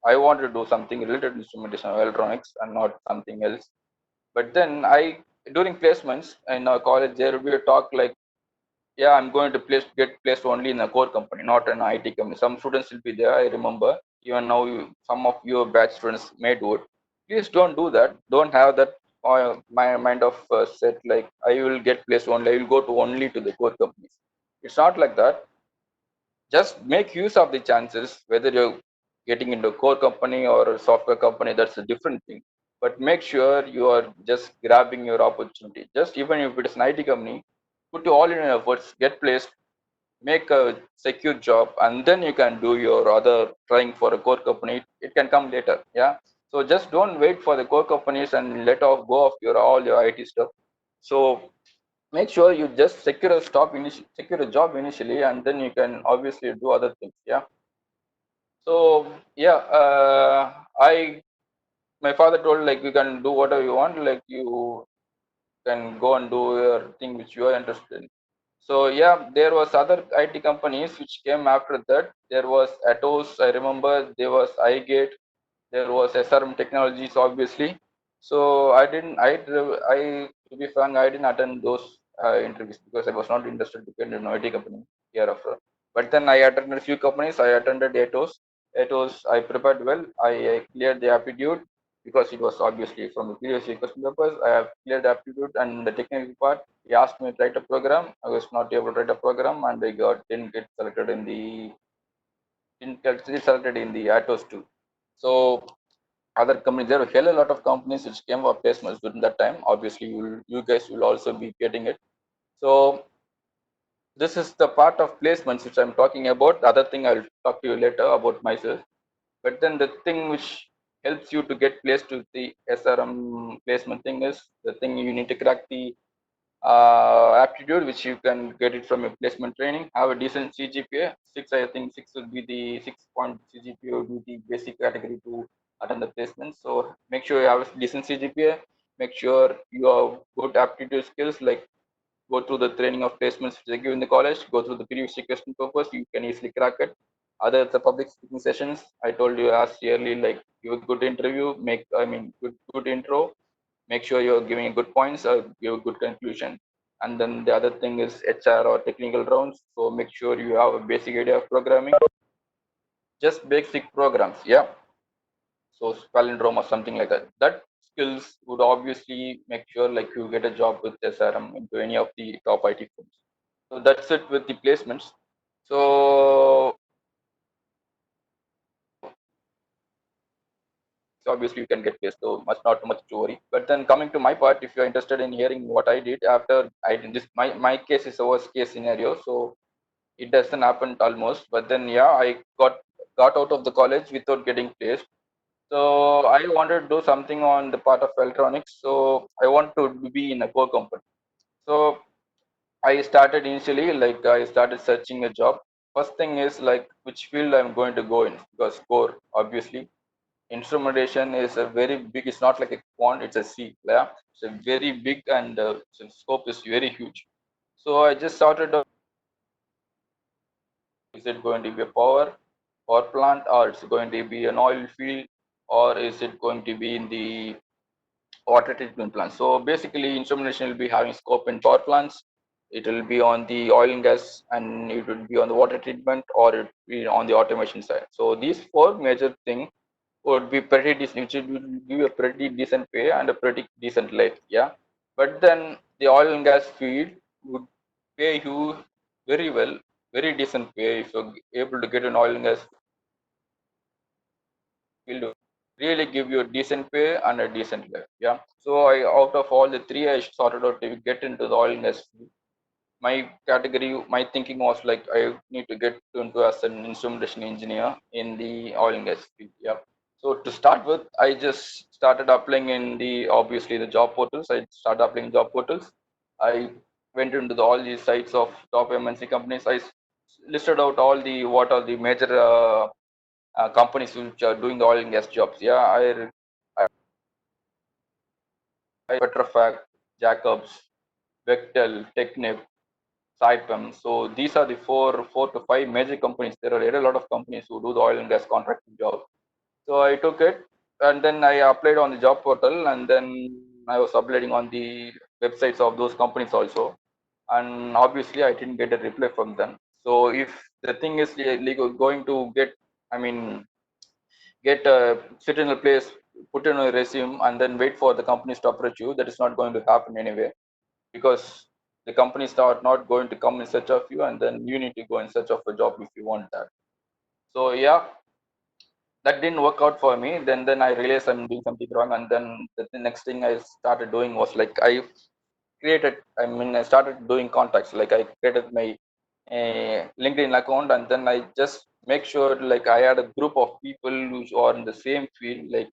I wanted to do something related to instrumentation or electronics and not something else. But then during placements in our college, there will be a talk like, yeah, I'm going to get placed only in a core company, not an IT company. Some students will be there. I remember even now, some of your batch students may do it. Please don't do that. Don't have that my mind of set like I will get placed only. I will go to only to the core companies. It's not like that. Just make use of the chances. Whether you're getting into a core company or a software company, that's a different thing. But make sure you are just grabbing your opportunity. Just even if it is an IT company, put all in your efforts, get placed, make a secure job, and then you can do your other trying for a core company. It can come later. Yeah. So just don't wait for the core companies and let off go of your all your IT stuff. So make sure you just secure a job initially, and then you can obviously do other things. Yeah. So yeah, I my father told like you can do whatever you want, like you can go and do your thing which you are interested in. So yeah, there was other IT companies which came after that. There was Atos, I remember. There was iGate. There was SRM Technologies, obviously. So to be frank, I didn't attend those interviews because I was not interested to get an IT company hereafter. But then I attended a few companies. I attended Atos. Atos, I prepared well. I cleared the aptitude because it was obviously from the previous year question papers. I have cleared the aptitude and the technical part. He asked me to write a program. I was not able to write a program, and I didn't get selected in the Atos too. So other companies, there were hell a lot of companies which came for placements during that time. Obviously, you guys will also be getting it. So this is the part of placements which I'm talking about. The other thing I'll talk to you later about myself. But then the thing which helps you to get placed to the SRM placement thing is the thing you need to crack the aptitude, which you can get it from your placement training. Have a decent CGPA. I think six will be the 6 point CGPA will be the basic category to attend the placement. So make sure you have a decent CGPA. Make sure you have good aptitude skills, like go through the training of placements which they give in the college, go through the previous question papers, you can easily crack it. Other the public speaking sessions, I told you as early, like give a good interview, good intro, make sure you're giving a good points or give a good conclusion. And then the other thing is HR or technical rounds. So make sure you have a basic idea of programming, just basic programs. Yeah. So palindrome or something like that. That skills would obviously make sure like you get a job with SRM into any of the top IT firms. So that's it with the placements. So obviously you can get placed, so much not too much to worry. But then coming to my part, if you're interested in hearing what I did after I did this, my case is a worst case scenario. So it doesn't happen almost. But then yeah, I got out of the college without getting placed. So I wanted to do something on the part of electronics. So I want to be in a core company. So I started initially, like I started searching a job. First thing is like which field I'm going to go in, because core obviously instrumentation is a very big. It's not like a quant, it's a C. Yeah, it's a very big, and so scope is very huge. So I just started. Is it going to be a power plant, or it's going to be an oil field, or is it going to be in the water treatment plant? So basically, instrumentation will be having scope in power plants, It will be on the oil and gas, and it will be on the water treatment, or it will be on the automation side. So these four major things would be pretty decent, which will give a pretty decent pay and a pretty decent life. Yeah, but then the oil and gas field would pay you very well, very decent pay if you're able to get an oil and gas field. Really give you a decent pay and a decent life. Yeah. So I, out of all the three, I sorted out to get into the oil and gas field. My category, my thinking was like I need to get into as an instrumentation engineer in the oil and gas field. Yeah. So to start with, I just started applying in the obviously the job portals. I started applying job portals. I went into all these sites of top MNC companies. I listed out all the what are the major companies which are doing the oil and gas jobs. Yeah, I Petrofac, Jacobs, Bechtel, Technip, Saipem. So these are the four to five major companies. There are a lot of companies who do the oil and gas contracting job. So I took it, and then I applied on the job portal, and then I was uploading on the websites of those companies also. And obviously, I didn't get a reply from them. So if the thing is going to get, I mean, get sit in a place, put in a resume, and then wait for the companies to approach you, that is not going to happen anyway, because the companies are not going to come in search of you, and then you need to go in search of a job if you want that. So yeah, that didn't work out for me. Then I realized I'm doing something wrong, and then the next thing I started doing was like I started doing contacts. Like I created my LinkedIn account, and then I just make sure like I had a group of people who are in the same field. Like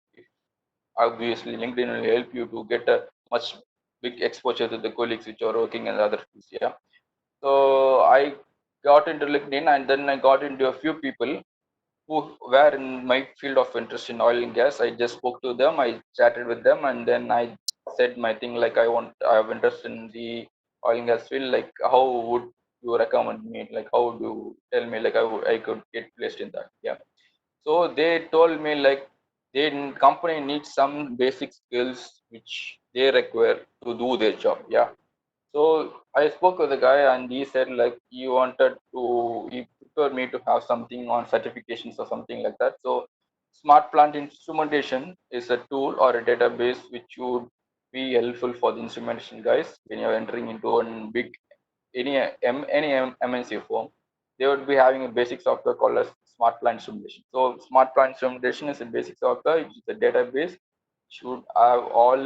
obviously LinkedIn will help you to get a much big exposure to the colleagues which are working in other fields. Yeah. So I got into LinkedIn, and then I got into a few people who were in my field of interest in oil and gas. I just spoke to them, I chatted with them, and then I said my thing like I have interest in the oil and gas field. Like how would you recommend me? Like how would you tell me like I could get placed in that? Yeah. So they told me like the company needs some basic skills which they require to do their job. Yeah. So I spoke with the guy, and he said like he preferred me to have something on certifications or something like that. So smart plant instrumentation is a tool or a database which would be helpful for the instrumentation guys when you're entering into a big MNC firm. They would be having a basic software called as smart plant instrumentation. So smart plant instrumentation is a basic software. It's a database, should have all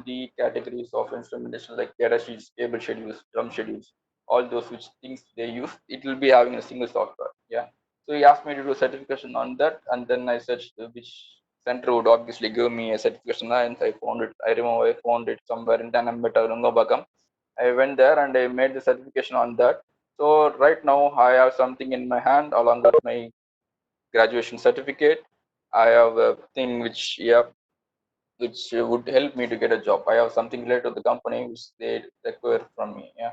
the categories of instrumentation like data sheets, table schedules, drum schedules, all those which things they use. It will be having a single software. Yeah. So he asked me to do certification on that, and then I searched which center would obviously give me a certification, and I found it. I remember I found it somewhere in Tanambeta, Rungabakam. I went there and I made the certification on that. So right now I have something in my hand along with my graduation certificate. I have a thing which which would help me to get a job. I have something related to the company which they require from me. Yeah.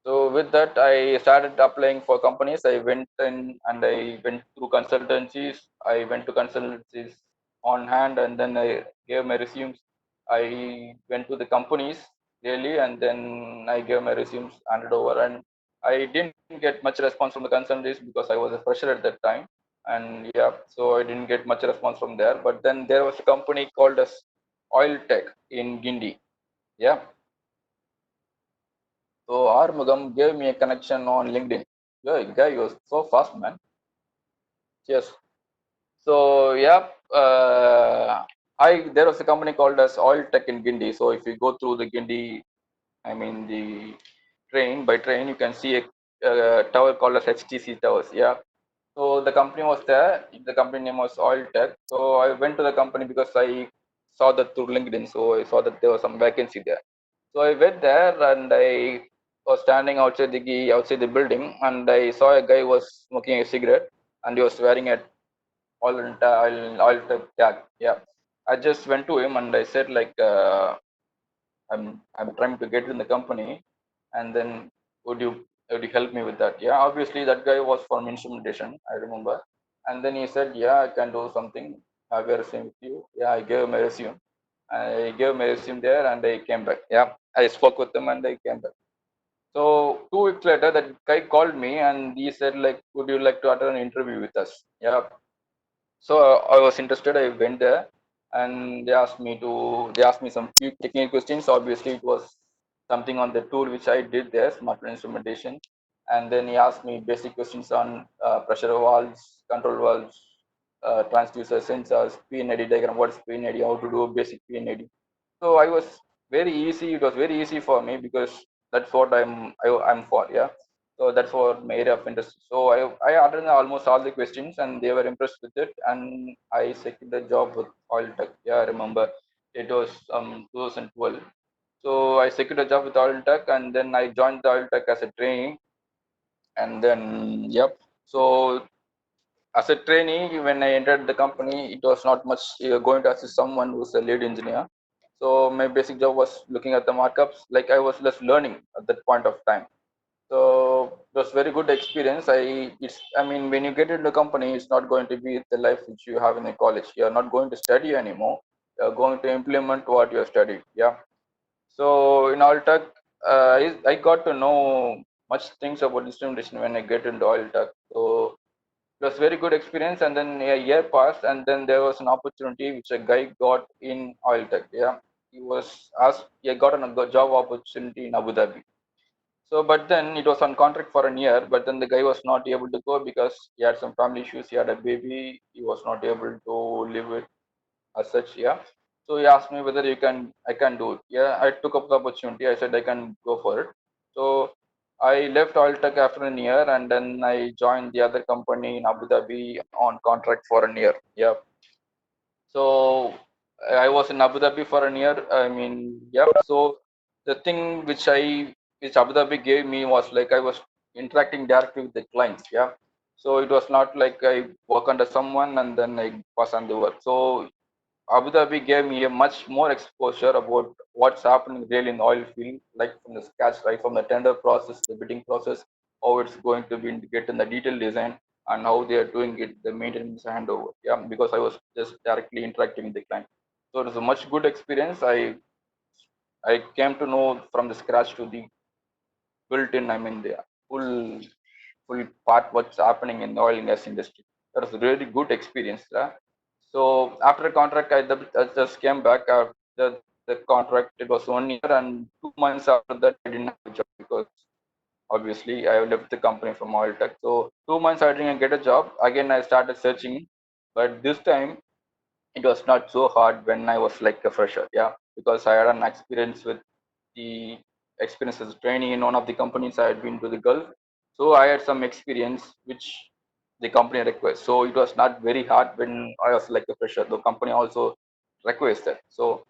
So with that, I started applying for companies. I went in and I went through consultancies. I went to consultancies on hand, and then I gave my resumes. I went to the companies really, and then I gave my resumes, handed over, and I didn't get much response from the consultancies because I was a fresher at that time. And yeah, so I didn't get much response from there. But then there was a company called as Oil Tech in Gindi. Yeah. So Armugam gave me a connection on LinkedIn. Yeah, guy was so fast, man. Yes. So yeah, I there was a company called as Oil Tech in Gindi. So if you go through the Gindi, I mean the train by train, you can see a tower called as HTC towers. Yeah. So the company was there. The company name was Oil Tech. So I went to the company because I saw that through LinkedIn. So I saw that there was some vacancy there. So I went there and I was standing outside the building, and I saw a guy was smoking a cigarette, and he was wearing a oil type tag. Yeah. I just went to him and I said like I'm trying to get in the company, and then would you help me with that? Yeah, obviously that guy was from instrumentation, I remember. And then he said, yeah, I can do something. Have a resume with you. Yeah, I gave my resume. I gave my resume there and I came back. Yeah, I spoke with them and I came back. So 2 weeks later, that guy called me and he said like, "Would you like to attend an interview with us?" Yeah. So I was interested. I went there, and they asked me some few technical questions. Obviously, it was something on the tool which I did there, smart instrumentation. And then he asked me basic questions on pressure valves, control valves, transducer sensors, PNAD diagram, what is PNAD, how to do a basic PNAD. So I was very easy. It was very easy for me because that's what I'm for. Yeah. So that's what my area of interest. So I attended almost all the questions and they were impressed with it. And I secured the job with Oil Tech. Yeah, I remember it was 2012. So I secured a job with Oil Tech and then I joined the Oil Tech as a trainee. And then, yep. So as a trainee, when I entered the company, it was not much going to assist someone who's a lead engineer. So my basic job was looking at the markups. Like I was just learning at that point of time. So it was very good experience. I mean, when you get into the company, it's not going to be the life which you have in a college. You're not going to study anymore. You're going to implement what you have studied. Yeah. So in Alltech, I got to know much things about instrumentation when I get into Alltech. So it was very good experience. And then a year passed, and then there was an opportunity which a guy got in Alltech. Yeah. He was asked. He got a job opportunity in Abu Dhabi. So, but then it was on contract for a year, but then the guy was not able to go because he had some family issues. He had a baby. He was not able to live it as such. Yeah. So he asked me whether I can do it. Yeah. I took up the opportunity. I said I can go for it. So I left Oiltech after a year and then I joined the other company in Abu Dhabi on contract for a year. Yeah. So I was in Abu Dhabi for a year. I mean, yeah. So the thing which Abu Dhabi gave me was like I was interacting directly with the clients. Yeah. So it was not like I work under someone and then I pass on the work. So Abu Dhabi gave me a much more exposure about what's happening really in the oil field, like from the scratch, right from the tender process, the bidding process, how it's going to be integrated in the detailed design, and how they are doing it, the maintenance handover. Yeah, because I was just directly interacting with the client, so it was a much good experience. I came to know from the scratch to the built-in. I mean, the full full part what's happening in the oil and gas industry. That was a really good experience. So after a contract, I just came back. The contract, it was 1 year, and 2 months after that, I didn't have a job because obviously I left the company from Oil Tech. So 2 months I didn't get a job. Again, I started searching, but this time it was not so hard when I was like a fresher. Yeah, because I had an experience with the experience as a trainee in one of the companies. I had been to the Gulf, so I had some experience which the company requests. So it was not very hard when I was like a fresher. The company also requests that. So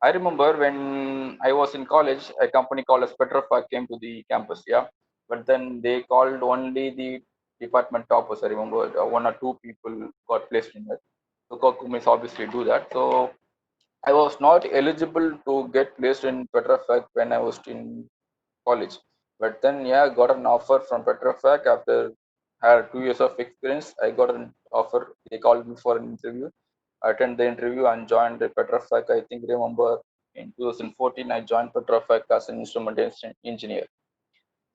I remember when I was in college, a company called as Petrofac came to the campus. Yeah, but then they called only the department toppers. I remember 1 or 2 people got placed in that. So companies obviously do that. So I was not eligible to get placed in Petrofac when I was in college. But then, yeah, I got an offer from Petrofac after had 2 years of experience. I got an offer. They called me for an interview. I attended the interview and joined the Petrofac. I think remember in 2014 I joined Petrofac as an instrumentation engineer.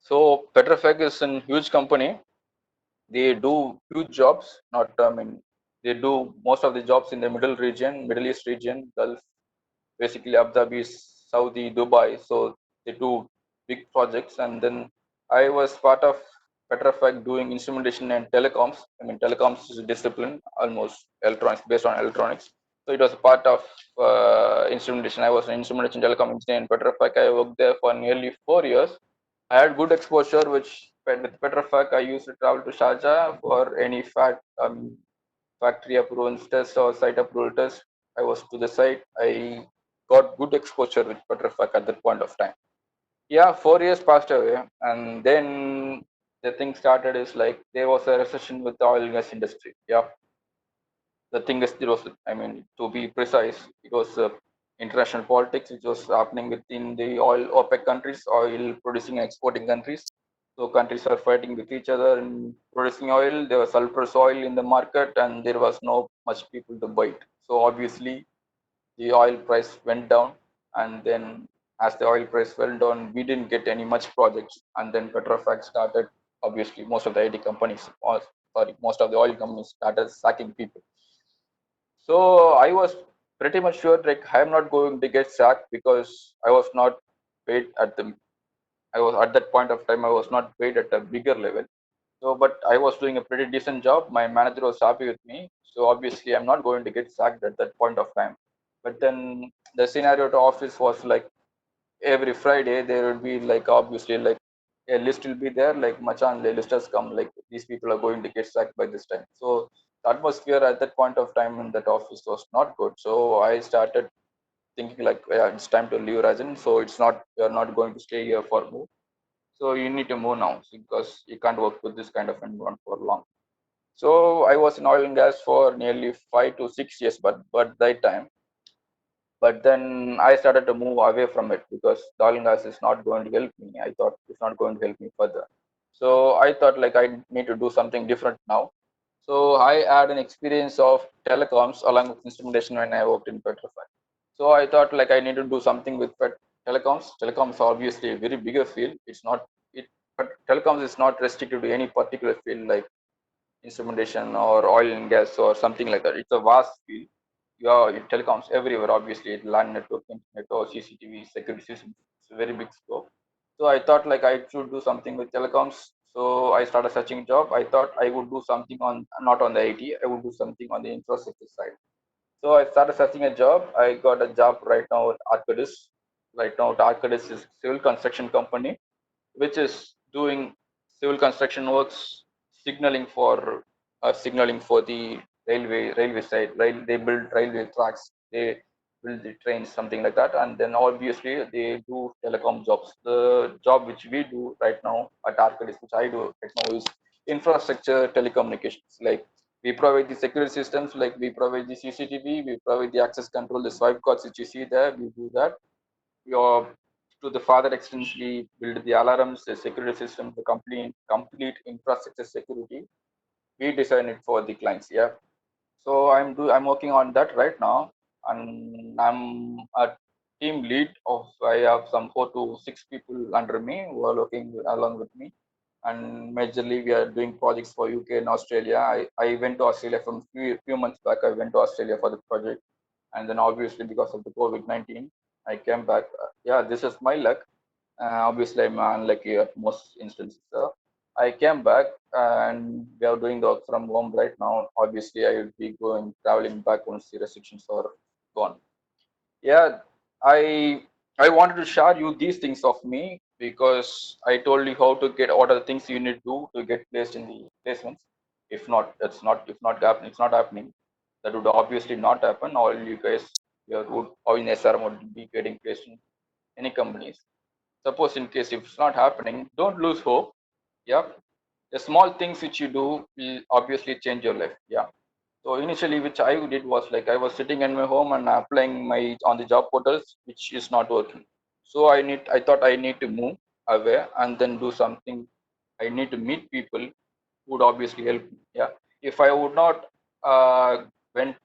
So Petrofac is a huge company. They do huge jobs. Not I mean they do most of the jobs in the Middle East region, Gulf, basically Abu Dhabi, Saudi, Dubai. So they do big projects, and then I was part of Petrofac doing instrumentation and telecoms. I mean, telecoms is a discipline, almost electronics, based on electronics. So it was a part of instrumentation. I was an instrumentation telecom engineer in Petrofac. I worked there for nearly 4 years. I had good exposure, which with Petrofac, I used to travel to Sharjah for any factory approval test or site approval test. I was to the site. I got good exposure with Petrofac at that point of time. Yeah, 4 years passed away, and then the thing started is like there was a recession with the oil and gas industry. Yeah, the thing is, there was, I mean, to be precise, it was international politics which was happening within the oil OPEC countries, oil producing and exporting countries. So countries are fighting with each other and producing oil. There was sulfurous oil in the market, and there was no much people to buy it. So obviously, the oil price went down, and then as the oil price fell down, we didn't get any much projects. And then Petrofac started, obviously, most of the IT companies, or sorry, most of the oil companies started sacking people. So I was pretty much sure like I'm not going to get sacked because I was not paid at the I was at that point of time I was not paid at a bigger level. So but I was doing a pretty decent job. My manager was happy with me. So obviously I'm not going to get sacked at that point of time. But then the scenario at office was like every Friday there would be like obviously like a list will be there like Machan the list has come like these people are going to get sacked by this time. So the atmosphere at that point of time in that office was not good. So I started thinking like yeah, it's time to leave Rajan. So it's not you're not going to stay here for more. So you need to move now because you can't work with this kind of environment for long. So I was in oil and gas for nearly 5 to 6 years, but that time but then I started to move away from it because the oil and gas is not going to help me. I thought it's not going to help me further. So I thought like I need to do something different now. So I had an experience of telecoms along with instrumentation when I worked in Petrofac. So I thought like I need to do something with telecoms. Telecoms are obviously a very bigger field. It's not it, but telecoms is not restricted to any particular field like instrumentation or oil and gas or something like that. It's a vast field. Yeah, it telecoms everywhere. Obviously, land network, internet, or CCTV, security systems. It's a very big scope. So I thought like I should do something with telecoms. So I started searching job. I thought I would do something on not on the IT. I would do something on the infrastructure side. So I started searching a job. I got a job right now at Arcadis. Right now, Arcadis is civil construction company which is doing civil construction works, signaling for signaling for the railway side. They build railway tracks, they build the trains, something like that, and then obviously they do telecom jobs. The job which we do right now at Arcadis, which I do right now, is infrastructure telecommunications. Like we provide the security systems, like we provide the CCTV, we provide the access control, the swipe cards which you see there, we do that your to the further extent we build the alarms, the security system, the complete infrastructure security. We design it for the clients. Yeah. So I'm working on that right now, and I'm a team lead of I have some 4 to 6 people under me who are working along with me, and majorly we are doing projects for UK and Australia. I went to Australia from few months back. I went to Australia for the project, and then obviously because of the COVID-19, I came back. Yeah, this is my luck. Obviously, I'm unlucky at most instances. So I came back and we are doing the work from home right now. Obviously, I will be going traveling back once the restrictions are gone. Yeah, I I wanted to share you these things of me because I told you how to get what are the things you need to do to get placed in the placements. If not happening, it's not happening. That would obviously not happen. All you guys here would all in SRM would be getting placed in any companies. Suppose in case if it's not happening, don't lose hope. Yeah, the small things which you do will obviously change your life. Yeah. So initially, which I did was like I was sitting in my home and applying my on the job portals, which is not working. So I thought I need to move away and then do something. I need to meet people who would obviously help me. Yeah. If I would not went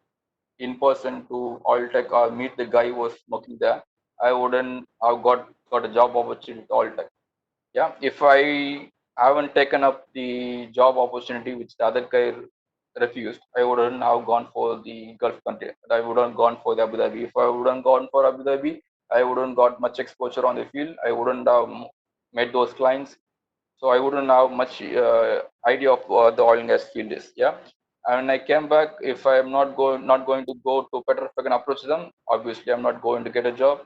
in person to oil tech or meet the guy who was working there, I wouldn't have got a job opportunity at oil tech. Yeah, if I haven't taken up the job opportunity which the other guy refused, I wouldn't have gone for the Gulf country. I wouldn't gone for the Abu Dhabi. If I wouldn't gone for Abu Dhabi, I wouldn't got much exposure on the field. I wouldn't have met those clients. So I wouldn't have much idea of what the oil and gas field is. Yeah. And I came back. If I am not going to go to Petrofac and approach them, obviously I'm not going to get a job.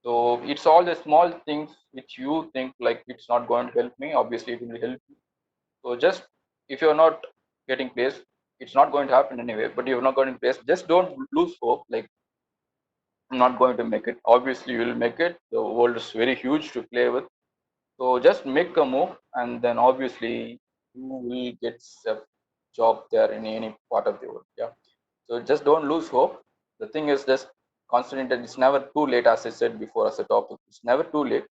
So it's all the small things which you think like it's not going to help me. Obviously, it will help you. So just if you're not getting placed, it's not going to happen anyway. But you're not getting placed, just don't lose hope. Like I'm not going to make it. Obviously, you will make it. The world is very huge to play with. So just make a move, and then obviously you will get a job there in any part of the world. Yeah. So just don't lose hope. The thing is just concentrate. It's never too late, as I said before, as a topic. It's never too late.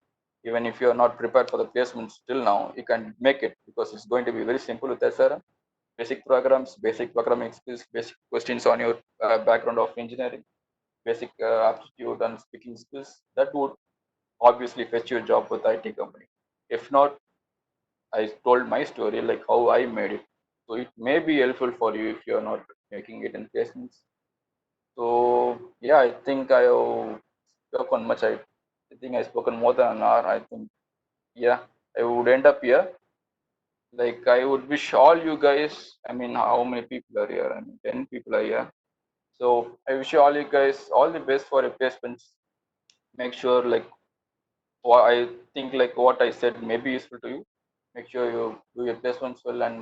Even if you are not prepared for the placements till now, you can make it because it's going to be very simple with SRM. Basic programs, basic programming skills, basic questions on your background of engineering, basic aptitude and speaking skills. That would obviously fetch your job with IT company. If not, I told my story like how I made it. So it may be helpful for you if you're not making it in placements. So yeah, I think I have spoken much. I think I spoken more than an hour. I think yeah, I would end up here. Like I would wish all you guys. I mean, how many people are here? I mean, 10 people are here. So I wish all you guys all the best for your placements. Make sure like what I think like what I said may be useful to you. Make sure you do your placements well and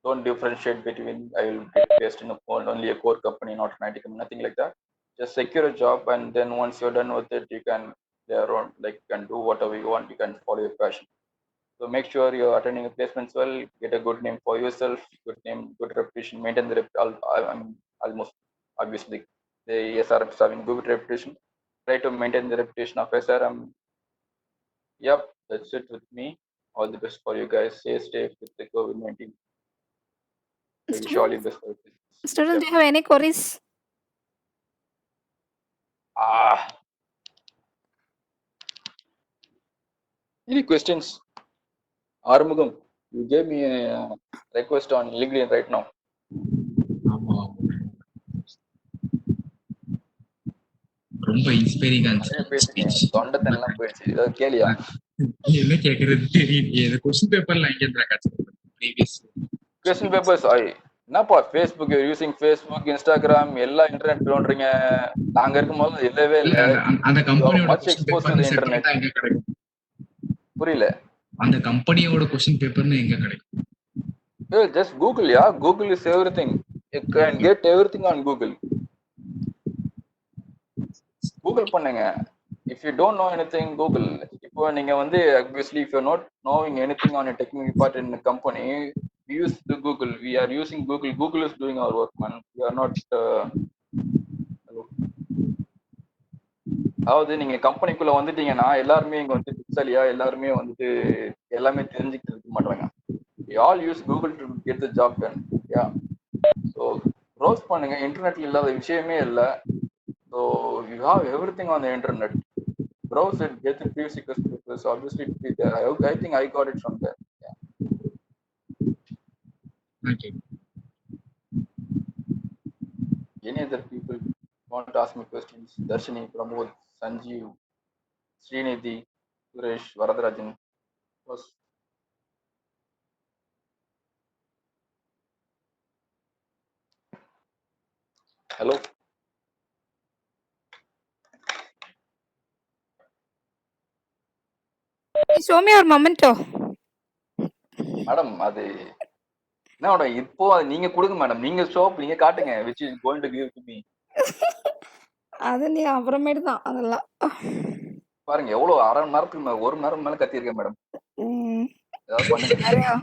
don't differentiate between I will get placed in only a core company, not an IT company, nothing like that. Just secure a job and then once you're done with it, you can there on like you can do whatever you want. You can follow your passion. So make sure you're attending the placements well. Get a good name for yourself. Good name, good reputation. Maintain the I mean, almost obviously the SRM is having good reputation. Try to maintain the reputation of SRM. Yep, that's it with me. All the best for you guys. Stay safe with the COVID-19. I wish all
Student,
the best for this.
student,
Yep.
do you have any queries?
Ah, any questions? Armugam, you gave me a request on LinkedIn right now.
ஆமா ரொம்ப இன்ஸ்பைரிங்கா
நிறைய
இருந்துச்சு
பேசிட்டேன்
speech.
தொண்டை தண்ணெல்லாம் போயிடுச்சு ஏதாவது கேளியா
என்ன கேக்குறது தெரியலையே. இந்த கொஸ்டின் பேப்பர்ல எங்க இருந்தா கிடைச்சது ப்ரீவியஸ்
கொஸ்டின் பேப்பர்ஸ் என்னப்பா ஃபேஸ்புக் யூசிங் ஃபேஸ்புக் இன்ஸ்டாகிராம் எல்லா இன்டர்நெட் தோன்றீங்க நாங்க இருக்கும் போது இல்லவே
இல்ல
இல்லை
அந்த
யூ ஹவ்
கம்பெனியோட
மச்
கொஸ்டின்
எக்ஸ்போஸ் டு
பேப்பர்னு
இன்டர்நெட்
செப்பரேட்டா எங்க கிடைக்கும்?
புரியல
அந்த கம்பெனியோட கொஸ்டின் பேப்பர்னு எங்க கிடைக்கும்?
Just Google yeah Google is everything you can get everything on Google Google பண்ணுங்க if you don't know anything Google இப்போ நீங்க வந்து obviously if you're not knowing anything on a technical part in the company use the google we are using google is doing our work man we are not அதாவது நீங்க கம்பெனிக்குள்ள வந்துட்டீங்கன்னா எல்லாருமே இங்க வந்து புத்தாலியா எல்லாருமே வந்துட்டு எல்லாமே தெரிஞ்சுக்கிட்டு இருக்க மாட்டாங்க we all use google to get the job done yeah so browse பண்ணுங்க இன்டர்நெட்ல இல்லாத விஷயமே இல்லை so you have everything on the internet browse it, get the previous question papers. Obviously, it will be there. I think I got it from there. Yeah.
Okay.
Any other people want to ask me questions? Darshini, Pramod, Sanjeev, Srinidhi, Suresh, Varadarajan. Was hello,
Show me your memento.
madam. அது என்ன madam இப்போ நீங்க கொடுங்க madam நீங்க shop நீங்க காட்டுங்க which is going to give to me
அது நீ அப்புறமேட்டு தான் அதெல்லாம்.
பாருங்க எவ்வளவு அரை மணி நேரத்துக்கு ஒரு மணி நேரம் மேல கத்திருக்கேன் மேடம் ஏதாவது பண்ணுங்க
நிறையா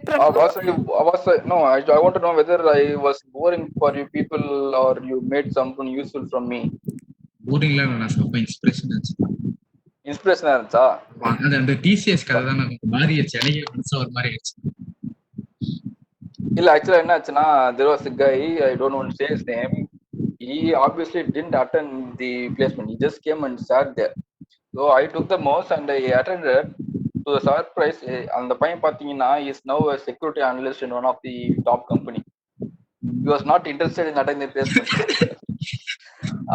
பிரபு
no, I want to know whether I was boring for you people or you made something useful from me.
போரிங்ல நான் ரொம்ப இன்ஸ்பிரேஷன் இருந்துச்சு.
இன்ஸ்பிரேஷனா இருந்துச்சா?
அது அந்த டிசிஎஸ் கதை தான் நமக்கு மாறிடுச்சு. எனக்கு மனசு ஒரு மாதிரி ஆயிடுச்சு.
இல்ல ஆக்சுவலா என்ன ஆச்சுன்னா there was a guy I don't want to say his name. He obviously didn't attend the placement. He just came and sat there. So I took the mouse and I attended. To the surprise, அந்த பையன் பாத்தீங்கன்னா is now a security analyst in one of the top company. He was not interested in attending the placement.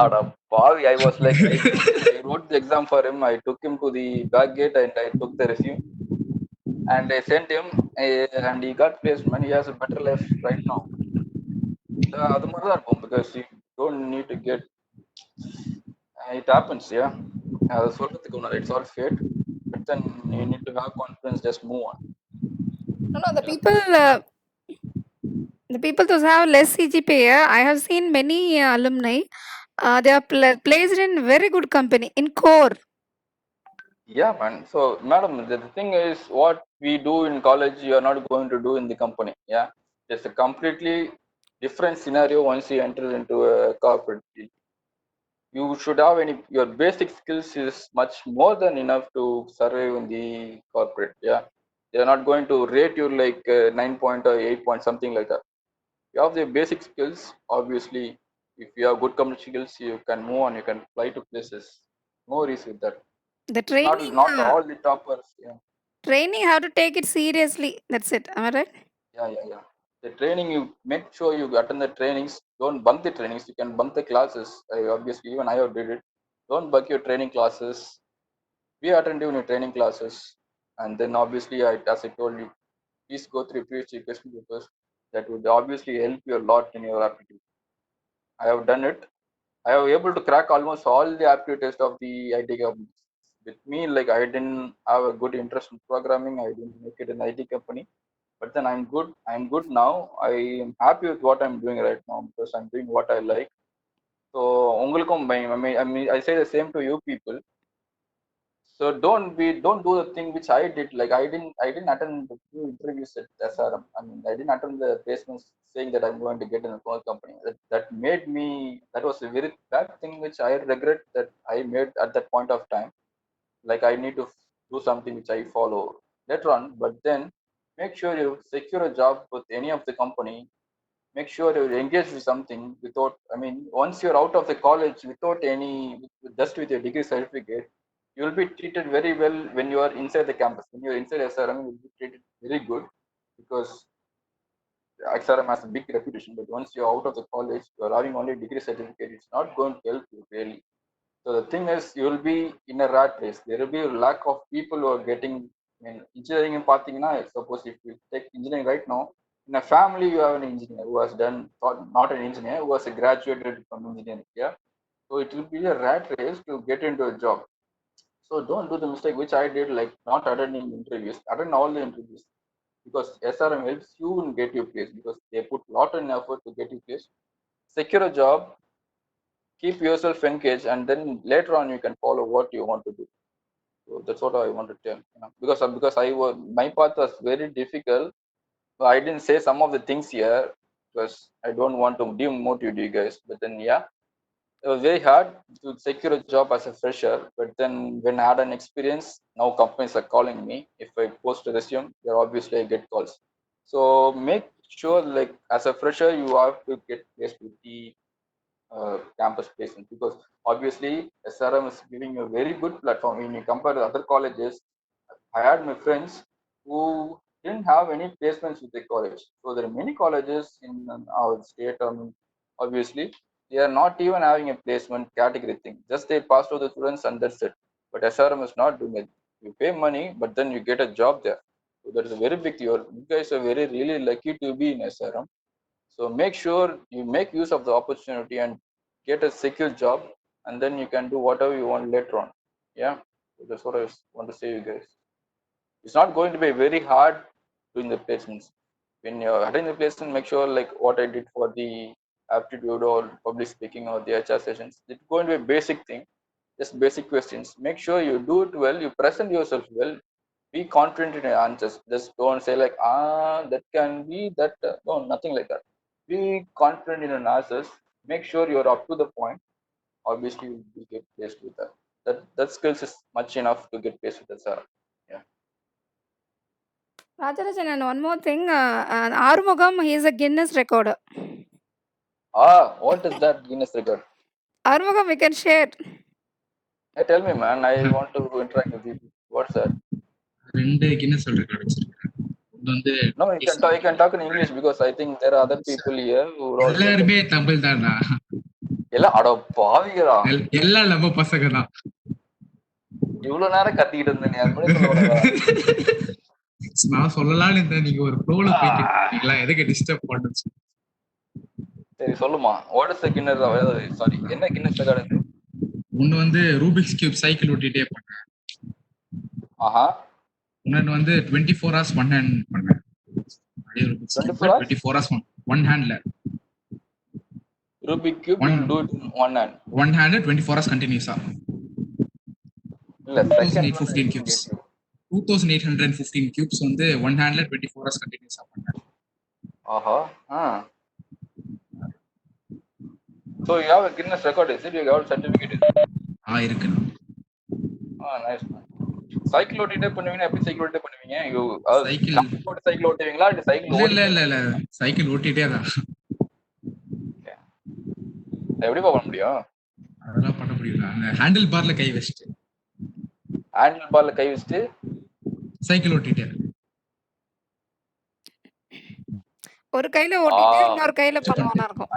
I was like, I wrote the exam for him. I took him to the back gate and I took the resume and I sent him and he got placement. He has a better life right now. அது மாதிரி தான் இருக்கும் because you don't need to get it happens, yeah. அது சொல்றதுக்கு ஒன்று it's all fate, but then you need to have confidence, just move on.
No, the people those have less CGPA, I have seen many alumni. They are placed in very good company in core.
Yeah, man. So, madam, the thing is, what we do in college, you are not going to do in the company. Yeah, it's a completely different scenario once you enter into a corporate field. You should have your basic skills is much more than enough to survive in the corporate. Yeah, they are not going to rate you like 9 point or 8 point something like that. You have the basic skills. Obviously, if you have good communication skills, you can move on. You can fly to places. No worries with that.
The training,
Not all the toppers. Yeah.
training, how to take it seriously. That's it. Am I right?
Yeah. The training, you make sure you attend the trainings. Don't bunk the trainings. You can bunk the classes. Obviously, even I have did it. Don't bunk your training classes. Be attentive in your training classes. And then obviously, as I told you, please go through PhD question papers. That would obviously help you a lot in your aptitude. I have done it. I was able to crack almost all the aptitude tests of the IT companies. With me, like I didn't have a good interest in programming. I didn't make it in the IT company. But then I'm good. I'm good now. I am happy with what I'm doing right now because I'm doing what I like. So, உங்களுக்கும் I say the same to you people. So don't do the thing which I did. Like I didn't attend the few interviews at SRM. I mean I didn't attend the placements saying that I'm going to get in a small company. That made me, that was a very bad thing which I regret that I made at that point of time. Like I need to do something which I follow later on. But then make sure you secure a job with any of the company. Make sure you engage with something without, I mean, once you're out of the college without any, just with your degree certificate, you will be treated very well when you are inside the campus. When you're inside SRM, you will be treated very good because XRM has a big reputation. But once you're out of the college, you're having only degree certificate, it's not going to help you really. So the thing is, you will be in a rat race. There will be a lack of people who are getting, I mean, engineering in Pathina. Suppose if you take engineering right now, in a family you have an engineer who has done, not an engineer, who has graduated from engineering. Yeah. So it will be a rat race to get into a job. So don't do the mistake which I did, like not attending interviews. Attend all the interviews because SRM helps you in get your place because they put lot of effort to get you place. Secure a job, keep yourself engaged, and then later on you can follow what you want to do. So that's what I want to tell. Because I was, my path was very difficult. So I didn't say some of the things here because I don't want to demotivate you guys. But then yeah, it was very hard to secure a job as a fresher. But then when I had an experience, now companies are calling me. If I post a resume, there obviously I get calls. So make sure, like as a fresher, you have to get placed with the campus placement because obviously SRM is giving you a very good platform. When you compare to other colleges, I had my friends who didn't have any placements with the college. So there are many colleges in our state. Obviously, they are not even having a placement category thing. Just they pass to the students and that's it. But SRM is not doing it. You pay money, but then you get a job there. So that is a very big deal. You guys are very really lucky to be in SRM. So make sure you make use of the opportunity and get a secure job, and then you can do whatever you want later on. Yeah, so that's what I want to say, you guys. It's not going to be very hard doing the placements. When you're attending the placement, make sure like what I did for the aptitude or public speaking or the HR sessions. It's going to be a basic thing, just basic questions. Make sure you do it well, you present yourself well, be confident in your answers. Just don't say like that can be that. No, nothing like that. Be confident in your answers. Make sure you're up to the point. Obviously, you will get placed with that. That skills is much enough to get placed with that, sir. Yeah.
Rajarajan, and one more thing, Arumugam, he is a Guinness recorder.
What is that Guinness record?
Arumugam, we can share.
Hey, tell me, man. I want to interact with you. What's that?
2 Guinness world record வச்சிருக்கேன். ஒண்ணு வந்து
No, you can talk in English because I think there are other people here who are also.
எல்லாருமே தமிழ் தானா?
எல்லாம் அட பாவிகளா,
எல்லாம் நம்ம பசங்க தான்.
இவ்வளவு நேரம் கத்திக்கிட்டு இருந்தேன், அது முன்னாடி சொல்லக்கூடாதா?
நான் சொல்லலாம்னு இருந்தேன், நீங்க ஒரு ஃப்ளோல போயிட்டு இருக்கீங்களா, எதுக்கு டிஸ்டர்ப் பண்ணுச்சு?
சரி சொல்லுமா, what is the Guinness, sorry என்ன கின்னஸ் ரெக்கார்ட் இது?
ஒன்னு வந்து ரூபிக்ஸ் கியூப் சைக்கிள் ஓட்டிட்டே பண்ணேன்.
ஆஹா.
இன்னொன்னு வந்து 24 hours ஒன் ஹேண்ட் பண்ணேன். அதே ரூபிக்ஸ் கியூப் 24 hours ஒன் ஹேண்ட்ல.
Rubik cube you do it in one hand.
One hand 24 hours கண்டினியூஸா.
இல்ல
2815 கியூப்ஸ். 2815 கியூப்ஸ் வந்து ஒன் ஹேண்ட்ல 24 hours கண்டினியூஸா பண்ணேன்.
ஆஹா. So you have a Guinness record, is it? You have a certificate, is it?
இருக்கு.
Nice man. Cycle ஓட்டிட்டே பண்ணுவீங்க, எப்படி cycle ஓட்டிட்டே பண்ணுவீங்க? சைக்கிள் ஓட்டுவீங்களா இல்ல சைக்கிள்
இல்ல சைக்கிள் ஓட்டிட்டே தான்.
எப்படி பண்ண முடியும்?
அதெல்லாம் பண்ண புரியல. அந்த ஹேண்டில் பார்ல கை வச்சுட்டு
ஹேண்டில் பார்ல கை வச்சுட்டு
சைக்கிள் ஓட்டிட்டு.
ஒரு கையில ஓட்டிட்டு இன்னொரு கையில பண்ணுவானா இருக்கும்.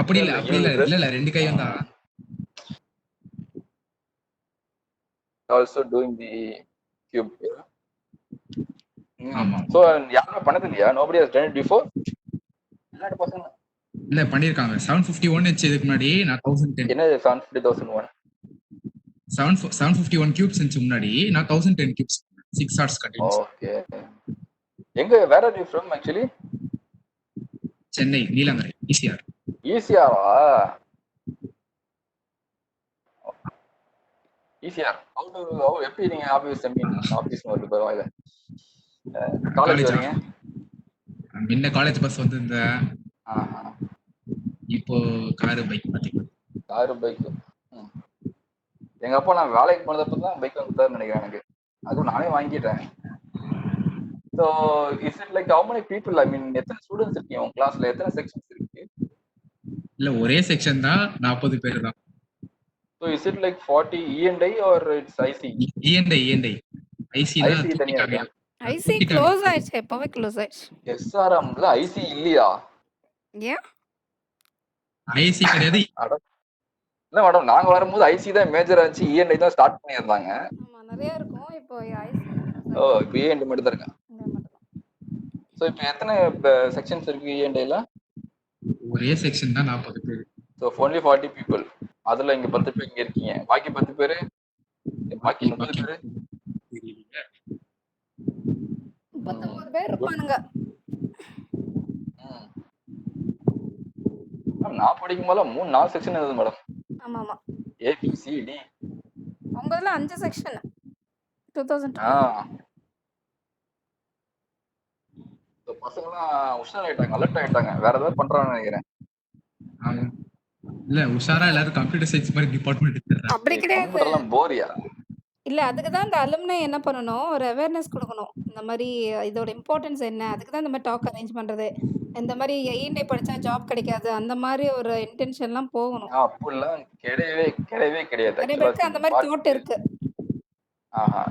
அப்படி இல்ல இல்ல 2 கையும் தான்.
also doing the cube.
ஆமா.
So யாரும் பண்ணது இல்லையா? Nobody has done it before. எல்லா பசங்க
இல்ல பண்ணிருக்காங்க. 751 எச் இதுக்கு முன்னாடி நான் 1010.
என்ன 750,001?
751 கியூப்ஸ் இருந்துச்சு முன்னாடி, நான் 1010 கியூப்ஸ் 6 ஹார்ஸ் கண்டினியூஸ்.
ஓகே. எங்க where are you from actually?
Chennai Neelankarai ECR.
ஈசிஆரா? ஈசிஆர். எப்படி நீங்க ஆபீஸ் வருது பரவாயில்ல. காலேஜ் வரீங்க?
முன்ன காலேஜ் பஸ் வந்து இந்த இப்போ கார் பைக் பாத்தீங்க.
Car bike. எங்க அப்பா நான் வேலைக்கு போனதப்ப தான் பைக் வாங்கிட்டாருன்னு நினைக்கிறேன் எனக்கு. அதுவும் நானே வாங்கிட்டேன். So is it like how many people? I mean எத்தனை ஸ்டூடண்ட்ஸ் இருக்கீங்க உங்க கிளாஸ்ல? எத்தனை செக்ஷன்ஸ் இருக்கு?
இல்ல ஒரே செக்ஷன் தான், 40 பேர் தான்.
So is it like 40 E&I or it's IC?
E&I IC
தனியா இருக்கா?
IC க்ளோஸ் ஆயிடுச்சு, எப்பவே க்ளோஸ் ஆயிடுச்சு.
SRMல IC இல்லையா?
ஏன்?
IC கிடையாது.
இல்ல மேடம், நாங்க வரும்போது IC தான் மேஜர் ஆச்சு, E&I தான் ஸ்டார்ட் பண்ணியிருந்தாங்க.
ஆமா நிறைய இருக்கும். இப்போ IC.
இப்போ E&I மட்டும் தான் இருக்கா? So இப்போ எத்தனை செக்ஷன்ஸ் இருக்கு E&Iல?
ஒரே செக்ஷன் தான் 40 பேர்.
So only 40 people. அதுல இங்க 10 பேர் இங்க இருக்கீங்க. பாக்கி 10 பேர் பாக்கி 30 பேர்
19 பேர் இருப்பானுங்க.
நான் படிக்கும் போது 3-4 செக்ஷன் இருந்தது மேடம்.
ஆமா ஆமா.
ABCD.
உங்களதுல 5 செக்ஷன். 2000.
பசங்கலாம் உஷார் ஆயிட்டாங்க, அலர்ட் ஆயிட்டாங்க. வேற ஏதாவது பண்றான்னு நினைக்கிறேன்.
இல்ல உஷாரா எல்லாரும் கம்ப்யூட்டர் சயின்ஸ் மாதிரி டிபார்ட்மெண்ட் எடுத்துறாங்க.
அப்படி கிடையாது.
கம்ப்யூட்டர்லாம் போரியா?
இல்ல அதுக்கு தான் இந்த அலும்னை என்ன பண்ணணும், ஒரு அவேர்னஸ் கொடுக்கணும். இந்த மாதிரி இதோட இம்பார்ட்டன்ஸ் என்ன, அதுக்கு தான் இந்த மாதிரி டாக் அரேஞ்ச் பண்றது. இந்த மாதிரி E&I படிச்சா ஜாப் கிடைக்காது, அந்த மாதிரி ஒரு இன்டென்ஷன்லாம் போகணும்.
அப்படிலாம் கிடையவே கிடையாது.
நிறைய பேருக்கு அந்த மாதிரி தாட் இருக்கு.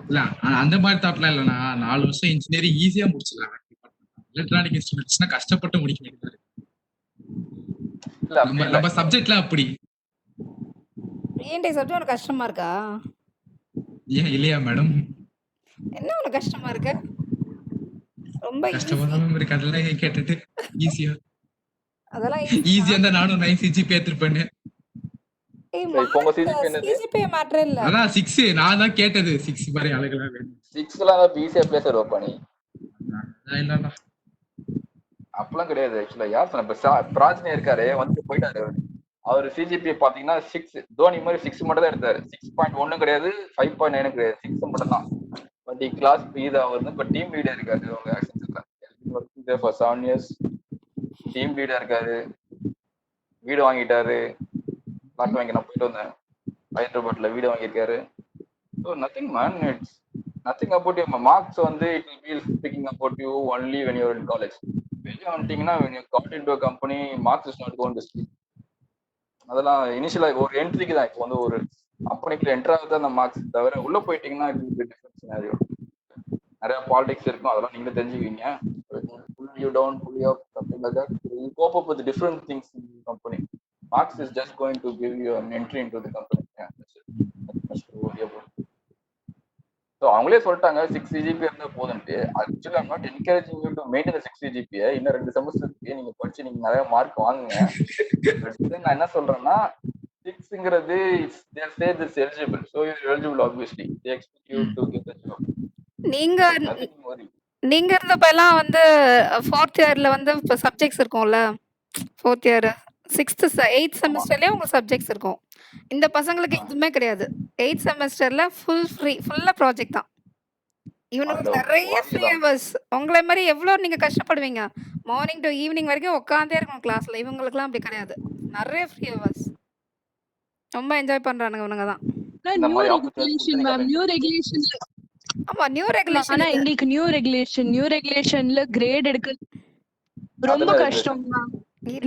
இல்ல அந்த மாதிரி தாட்லாம் இல்லைனா 4 வருஷம் இன்ஜினியரிங் ஈஸியா முடிச்சிடலாம். எலக்ட்ரானிக் இன்ஸ்ட்ருமெண்ட்ஸ்னா கஷ்டப்பட்டு முடிக்க வேண்டியது. நம்ம சப்ஜெக்ட்ல அப்படி
E&I சப்ஜெக்ட் உனக்கு கஷ்டமா இருக்கா?
ஏன் இல்லையா மேடம்?
என்ன உனக்கு கஷ்டமா இருக்கு? ரொம்ப
கஷ்டமா தான் இருக்கு. அதெல்லாம் கேட்டுட்டு ஈஸியா
அதெல்லாம்
ஈஸியா இருந்தா நானும் 9 CGPA எடுத்துப்பேன்.
CGPA மேட்டர் இல்ல.
அதான் 6 நான் தான் கேட்டது. 6 மாதிரி ஆளுகளா வேணும்.
6லாம் ஈஸியா பிளேஸ் வருவா நீ.
இல்லடா
அப்பலாம் கிடையாது. ஆக்சுவலா யார் சொன்ன? பிராஜ்னே இருக்காரு, வந்து போயிட்டாரு. அவர் CGPA பாத்தீங்கன்னா 6, தோனி மாதிரி 6 மட்டும் தான் எடுத்தாரு. 6.1 கிடையாது, 5.9 கிடையாது, 6 மட்டும் தான். பட் கிளாஸ் பீதா வந்து இப்ப டீம் லீடர் இருக்காரு. அவங்க ஆக்சன்ஸ்ல ஃபார் 7 years டீம் லீடர் இருக்காரு. வீடு வாங்கிட்டாரு. பிளாட் வாங்கி நான் போயிட்டு வந்தேன். ஹைதராபாத்ல வீடு வாங்கியிருக்காரு. So nothing man, it's nothing about you. Marks வந்து it will be speaking about you only when you're in college. வெளியே வந்துட்டீங்கன்னா when you got into a company, marks is not going to speak. அதெல்லாம் இனிஷியலா ஒரு என்ட்ரிக்கு தான். இப்போ வந்து ஒரு கம்பெனிக்குள்ள என்ட்ரு ஆகுது அந்த மார்க்ஸ் தவிர, உள்ள போயிட்டீங்கன்னா it will be different scenario. நிறைய பாலிடிக்ஸ் இருக்கும், அதெல்லாம் நீங்களே தெரிஞ்சுக்குவீங்க. pull you down, pull you up, something like that. You cope up with different things in the company. Marks is just going to give you an entry into the company. Yeah, that's it. That's what about. So அவங்களே சொல்லிட்டாங்க 6 CGPA இருந்தா போதும்ட்டு. Actually I'm not encouraging you to maintain 6 CGPA. இன்னும் 2 செமஸ்டருக்கு நீங்க படிச்சு நீங்க நிறைய mark வாங்குங்க. நான் என்ன சொல்றேன்னா, 6ங்கிறது they say this eligible, so you're eligible obviously. They expect you to get the job.
நீங்க இருந்தப்பெல்லாம் வந்து 4th இயர்ல வந்து சப்ஜெக்ட்ஸ் இருக்கும்ல. 4th இயர் 6th 8th செமஸ்டர்லயே உங்களுக்கு சப்ஜெக்ட்ஸ் இருக்கும். இந்த பசங்களுக்கு எதுவுமே கிடையாது. 8th செமஸ்டர்ல ஃபுல்லா ப்ராஜெக்ட் தான். இவனுக்கு நிறைய ஃப்ரீ ஹவர்ஸ். உங்களை மாதிரி எவ்வளவு நீங்க கஷ்டப்படுவீங்க. மார்னிங் டு ஈவினிங் வரைக்கும் உட்காந்தே இருக்கணும் கிளாஸ்ல. இவங்களுக்குலாம் அப்படி கிடையாது. நிறைய ஃப்ரீ ஹவர்ஸ். ரொம்ப என்ஜாய் பண்றானுங்க இவனுங்க தான்.
நியூ ரெகுலேஷன் மேம், நியூ ரெகுலேஷன்ல.
ஆமா நியூ ரெகுலேஷன்.
ஆனா எங்களுக்கு நியூ ரெகுலேஷன்ல கிரேட் எடுக்க ரொம்ப கஷ்டம் மேம்.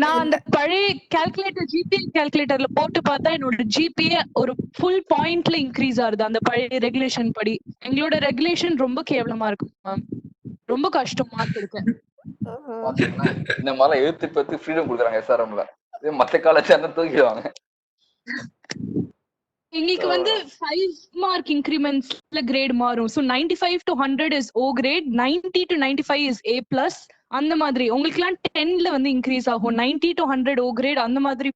நான் அந்த பழைய கால்குலேட்டர் ஜிபிஏ கால்குலேட்டர்ல போட்டு பார்த்தா என்னோட ஜிபிஏ ஒரு ஃபுல் பாயிண்ட்ல இன்க்ரீஸ் ஆகுது அந்த பழைய ரெகுலேஷன் படி. எங்களோட ரெகுலேஷன் ரொம்ப கேவலமா இருக்கு மேம். ரொம்ப கஷ்டம் மார்க் எடுக்க.
பாத்தீங்களா இந்த மாதிரிலாம் எழுத்து பத்தி ஃப்ரீடம் கொடுக்குறாங்க எஸ்ஆர்எம்ல. இதே மத்த காலேஜ் என்ன தூக்கிடுவாங்க.
எங்களுக்கு வந்து 5 மார்க் இன்க்ரிமெண்ட்ஸ்ல கிரேட் மாறும். So 95 to 100 is O grade, 90 to 95 is A plus. அந்த மாதிரி உங்களுக்குலாம் 10ல வந்து இன்க்ரீஸ் ஆகும். 90 to 100 ஓ கிரேட் அந்த மாதிரி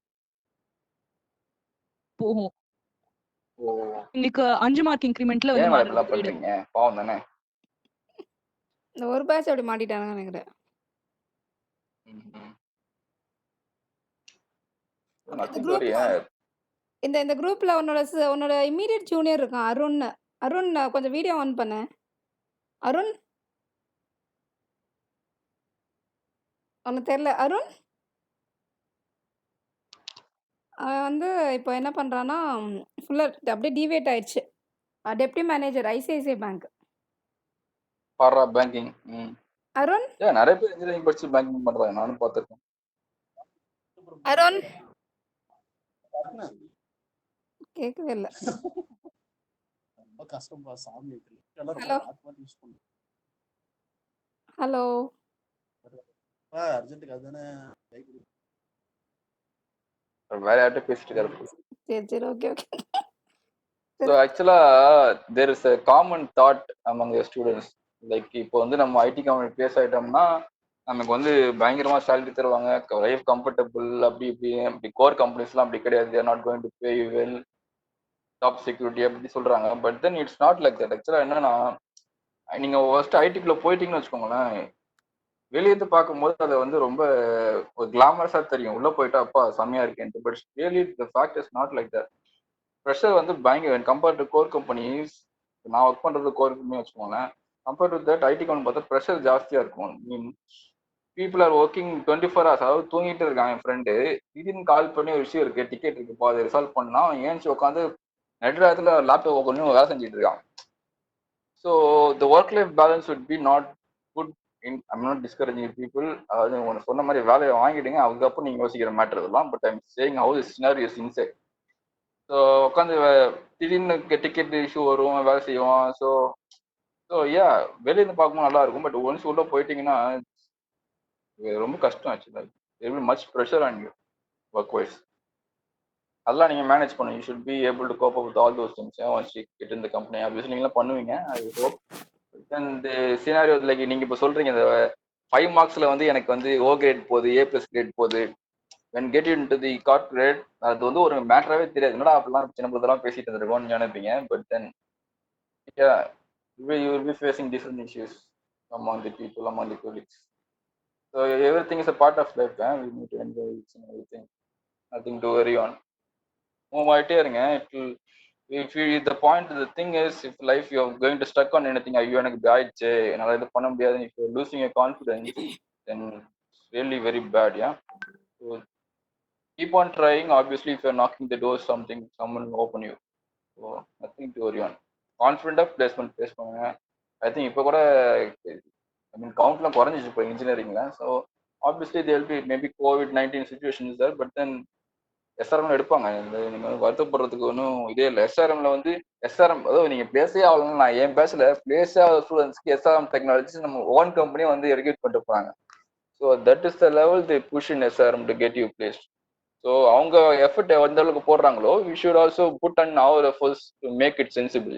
போகும். உங்களுக்கு 5 மார்க் இன்க்ரிமெண்ட்ல வந்து
ஏன் இப்படிலாம் பண்றீங்க? பாவம் தானே.
இந்த ஒரு பேட்ச் அப்படி மாட்டிட்டாங்க நினைக்கிறேன். இந்த குரூப்ல உன்னோட இமீடியட் ஜூனியர் இருக்கான் அருண். அருண் கொஞ்சம் வீடியோ ஆன் பண்ண. அருண் உனக்கு தெரியல அருண்? அவன் வந்து இப்போ என்ன பண்றான்னா ஃபுல்லாக அப்படியே டிவேட் ஆயிடுச்சு. Deputy manager ICICI bank.
Para banking.
Arun
நிறைய பேர் இன்ஜினியரிங் படிச்சு பேங்கிங் பண்றாங்க, நானும் பார்த்திருக்கேன்.
அருண் கேட்கவே இல்லை. ஹலோ ஹலோ
வேற யார்கிட்ட பேசிட்டு இருக்காரு.
சரி சரி okay okay.
So actually there is a common thought among the students. Like இப்போ வந்து நம்ம ஐடி கம்பெனி பிளேஸ் ஆயிட்டோம்னா நமக்கு வந்து பயங்கரமா சேலரி தருவாங்க, லைஃப் கம்ஃபர்டபுள், அப்படி இப்படி கோர் கம்பெனிஸ்லாம் அப்படி கிடையாது. தேர் not going to pay you well, top security அப்படி சொல்றாங்க. But then it's not like that. ஆக்சுவலா என்னன்னா, நீங்க ஃபர்ஸ்ட் ஐடிக்குள்ள போயிட்டீங்கன்னு வச்சுக்கோங்களேன், வெளியேந்து பார்க்கும்போது அதை வந்து ரொம்ப ஒரு கிளாமரஸா தெரியும். உள்ள போயிட்டா அப்பா செம்மையா இருக்கேன். But really the fact is not like that. Pressure வந்து பயங்கர கம்பேர்ட் டு கோர் கம்பெனிஸ். நான் ஒர்க் பண்றது கோர் கம்பெனி வச்சுக்கோங்களேன். Compared to that IT company பார்த்தா ப்ரெஷர் ஜாஸ்தியா இருக்கும். People are working 24 hours. அதாவது தூங்கிட்டு இருக்கான் என் ஃப்ரெண்டு, திடீர்னு கால் பண்ணி ஒரு விஷயம் இருக்கு, டிக்கெட் இருக்குப்பா, அதை ரிசால்வ் பண்ணா ஏன்ச்சு உட்காந்து நெட்ராத்துல லேப்டாப் ஓப்பன் வேலை செஞ்சுட்டு இருக்கான். So the work life balance would be not good. I'm not discouraging people. அதாவது உனக்கு சொன்ன மாதிரி வேலையை வாங்கிடுங்க, அதுக்கப்புறம் நீங்க யோசிக்கிற மேட்டர் இதெல்லாம். But I'm saying how this scenario is inside. So உட்காந்து திடீர்னு டிக்கெட் இஷ்யூ வரும், வேலை செய்வோம். ஸோ யா வெளியிருந்து பார்க்கும்போது நல்லா இருக்கும். பட் ஒன்ஸ் உள்ள போயிட்டீங்கன்னா ரொம்ப கஷ்டம். ஆக்சுவலா much pressure on you work wise. அதெல்லாம் நீங்க மேனேஜ் பண்ணுங்க. You should be able to cope up with all those things once you get in the company. Obviously நீங்களாம் பண்ணுவீங்க, I hope. Then the scenario like நீங்க இப்போ சொல்றீங்க, இந்த 5 மார்க்ஸ்ல வந்து எனக்கு வந்து ஓ கிரேட் போகுது, ஏ பிளஸ் கிரேட் போகுது. when get into the corporate, அது வந்து ஒரு மேட்டராகவே தெரியாது. என்னடா அப்படிலாம் சின்ன பிள்ளைலாம் பேசிட்டு இருந்திருக்கோம்னு நினைப்பீங்க. But then you will be facing different issues among the people, among the colleagues. So everything is a part of life. We need to enjoy each and everything. Nothing to worry on. Move ஆகிட்டே இருங்க. If you the point, the thing is, if life you are going to stuck on anything, ஐயோ எனக்கு ஆயிடுச்சு, என்னால் இது பண்ண முடியாது, if you are losing your confidence, then it's really very bad. So keep on trying. Obviously if you're knocking the door, someone will open you. So nothing to worry on. Confident of placement place பண்ணுங்க. I think இப்போ கூட கவுண்ட்லாம் குறைஞ்சிச்சு இப்போ இன்ஜினியரிங்ல. So obviously there will be maybe COVID-19 situation is there, but then எஸ்ஆர்எம்ல எடுப்பாங்க. நீங்க வருத்தப்படுறதுக்கு ஒன்றும் இதே இல்லை. எஸ்ஆர்எம்ல வந்து அதாவது நீங்க பிளேஸே ஆகலாம். நான் என் பேசல, பிளேஸே ஆகாத ஸ்டூடெண்ட்ஸ்க்கு எஸ்ஆர்எம் டெக்னாலஜி நம்ம ஓன் கம்பெனியை வந்து ரெக்ரூட் பண்ணிட்டு போறாங்க. So that is the level the push in SRM to get you placed. So அவங்க எஃபர்ட் எந்த அளவுக்கு போடுறாங்களோ, we should also put and our efforts to make it sensible.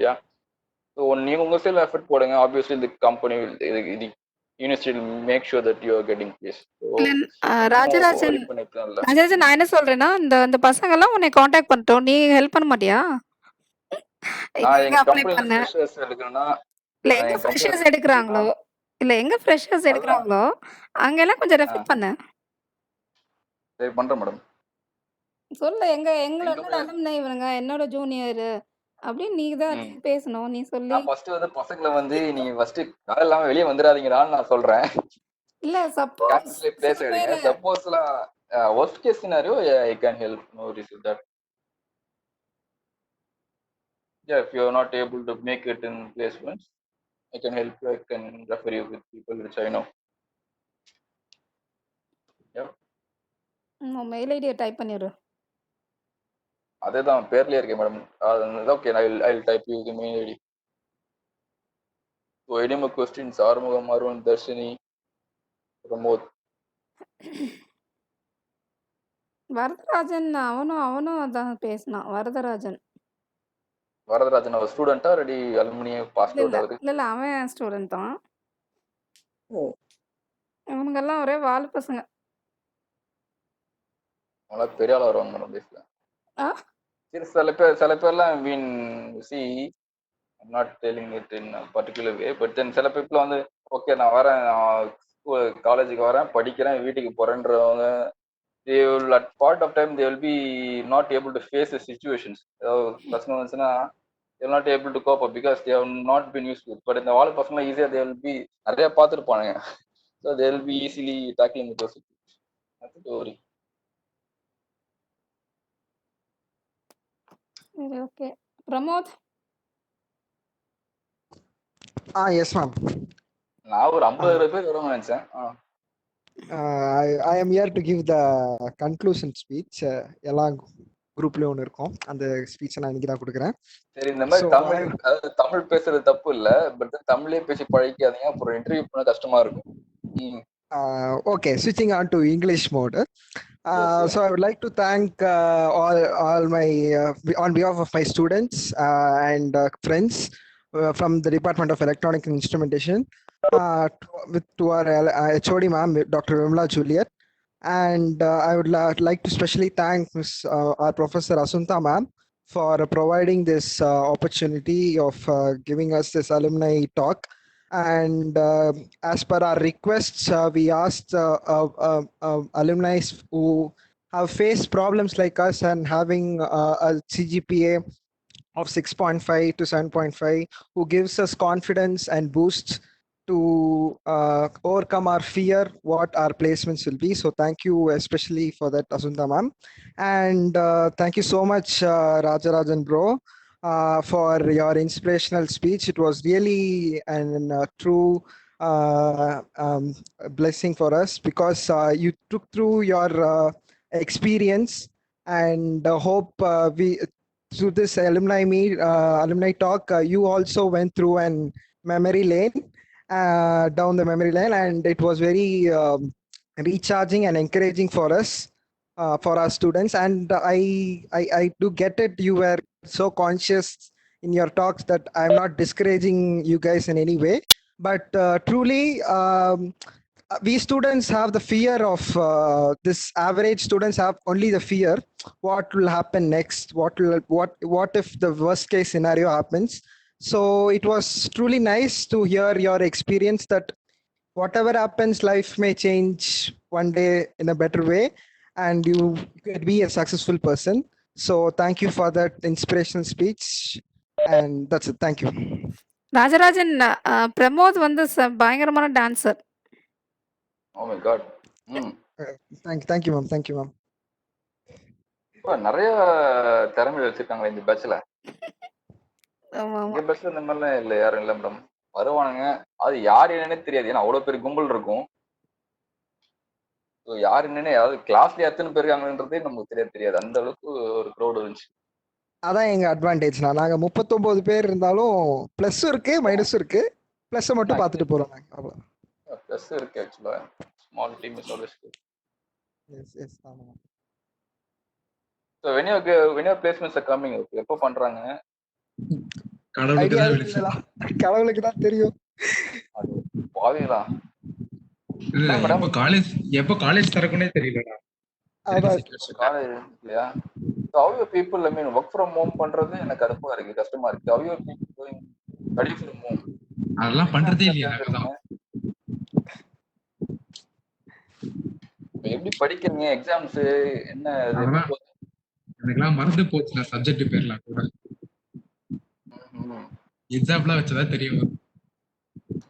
So நீங்க உங்க சைடில் எஃபர்ட் போடுங்க. ஆப்வியஸ்லி இந்த கம்பெனி இது university make sure that you are getting place.
Rajarajan, நான் என்ன சொல்றேன்னா, இந்த பசங்க எல்லாம் உன்னை காண்டாக்ட் பண்ணிட்டோம், நீ ஹெல்ப் பண்ண மாட்டியா?
நான் எங்க கம்பெனில ஃப்ரெஷர்ஸ் எடுக்கணும்னா,
இல்ல எங்க ஃப்ரெஷர்ஸ் எடுக்கறாங்களோ, அங்க எல்லாம் கொஞ்சம் ரெஃபர் பண்ணு.
சரி பண்றேன் மேடம்.
சொல்ல என்னோட அலும்னை இவங்க, என்னோட ஜூனியர் அப்படின்னு நீ தான் பேசணும். நீ சொல்லி
ஃபர்ஸ்ட் வந்து பசங்களை வந்து நீங்க ஃபர்ஸ்ட் வேலை இல்லாம வெளியே வந்துடாதீங்கடான்னு நான் சொல்றேன்.
இல்ல சப்போஸ்
பிளேஸ் எடுங்க. சப்போஸ்லாம் worst case scenario, I can help. No worries with that. If you are not able to make it in placements, I can help you. I can refer you with people which I know.
உன் mail ஐடியை type பண்ணிடு.
அதேதான் பேர்லயே இருக்கேன் madam. Okay, I type you the mail ID. So any more questions? Arumugam, Arun, Dharshini, Pramod.
Varadarajan அவனும் அதான் பேசினான். வரதராஜன்
அவர் ஸ்டூடெண்டா ரெடி அலுமினியே பாஸ்
இல்ல
அவுட்
இல்ல
அவரு?
இல்ல இல்ல அவன் ஸ்டூடெண்ட் தான்.
ஓ,
இவனுங்கெல்லாம் ஒரே வால் பசங்க.
நல்லா பெரிய ஆளா வருவாங்க மேடம் பேசல.
ஆ?
சரி, சில பேர்லாம் மீன் C I'm not telling it in a particular way, but then சில people வந்து ஓகே நான் வரேன், காலேஜுக்கு வரேன், படிக்கிறேன், வீட்டுக்கு போறேன்றவங்க they will at part of time they will be not able to face the situations. ஏதாவது பிரச்சனை வந்துச்சுன்னா they will not able to cope up because they have not been used to it. But இந்த வாழ பசங்க ஈஸியா they will be நிறைய பார்த்துருப்பானுங்க. So they will be easily tackling with those situations. Nothing to worry.
சரி, okay. Pramod
Yes, ma'am.
நான் ஒரு 50 பேர் வருவாங்க நினைச்சேன்.
I am here to give the conclusion speech. எல்லா குரூப்லயும் ஒன்று இருக்கும். அந்த ஸ்பீச்சை நான் இன்னைக்கு தான் கொடுக்குறேன்.
சரி, இந்த மாதிரி தமிழ் பேசுறது தப்பு இல்ல, பட் தமிழ்லயே பேசி பழகிக்காதீங்க, அப்புறம் இன்டர்வியூ பண்ண கஷ்டமா இருக்கும்.
Okay, switching on to English mode.
Yes.
So I would like to thank all my on behalf of my students and friends from the Department of Electronic Instrumentation to our HOD ma'am, Dr. Vimla Juliet, and I would like to specially thank our Professor Asunta ma'am for providing this opportunity of giving us this alumni talk. And as per our requests, we asked alumni who have faced problems like us and having a CGPA of 6.5 to 7.5, who gives us confidence and boosts to overcome our fear what our placements will be. So thank you especially for that, Asunta ma'am. And thank you so much, Rajarajan bro, for your inspirational speech. It was really a true blessing for us, because you took through your experience, and hope we through this alumni talk, you also went through an memory lane, down the memory lane, and it was very recharging and encouraging for us, for our students. And I do get it, you were so conscious in your talks that I'm not discouraging you guys in any way, but truly we students have the fear of this average students have only the fear what will happen next, what if the worst case scenario happens. So it was truly nice to hear your experience that whatever happens, life may change one day in a better way, and you could be a successful person. So thank you for that inspirational speech, and that's it. Thank you.
Rajarajan Pramod வந்து பயங்கரமான dancer.
Oh my god.
Thank you ma'am.
நிறைய திறமை வச்சிருக்காங்க இந்த பேட்ச்ல. இந்த பேட்ச்ல இந்த மாதிரிலாம் இல்ல, யாரும் இல்ல மேடம். வருவானுங்க, அது யார் என்னன்னே தெரியாது, ஏன்னா அவ்வளவு பெரிய கும்பல் இருக்கும். யார் என்னன்னு, அதாவது கிளாஸ்ல எத்தனை பேர் இருக்காங்கன்றதே நமக்கு தெரியாது, அந்த அளவுக்கு ஒரு க்ரௌட் இருந்துச்சு.
அதான் எங்க அட்வான்டேஜ். நாங்க 39 பேர் இருந்தாலும் பிளஸ் இருக்கு மைனஸும் இருக்கு. பிளஸ் மட்டும் பார்த்துட்டு போறோம்.
பிளஸ் இருக்கு ஆக்சுவலா. Small team is always good.
Yes ஆமா.
So when your placements are coming, okay, எப்போ பண்றாங்க?
கடவுளுக்கு தான் தெரியும்.
பாவீங்களா?
எப்போ காலேஜ் தரக்குனே தெரியலடா.
காலேஜ் இல்லையா? How your people, I mean, work from home பண்றது எனக்கு கடுப்பா இருக்கு, கஷ்டமா இருக்கு. How your people going study from home?
அதெல்லாம் பண்றதே இல்லையா?
எப்படி படிக்கிறீங்க? எக்ஸாம்ஸ் என்ன?
எனக்குலாம் மறந்து போச்சுல சப்ஜெக்ட் பேர்லாம் கூட. எக்ஸாம்லாம் வச்சதா தெரியும்.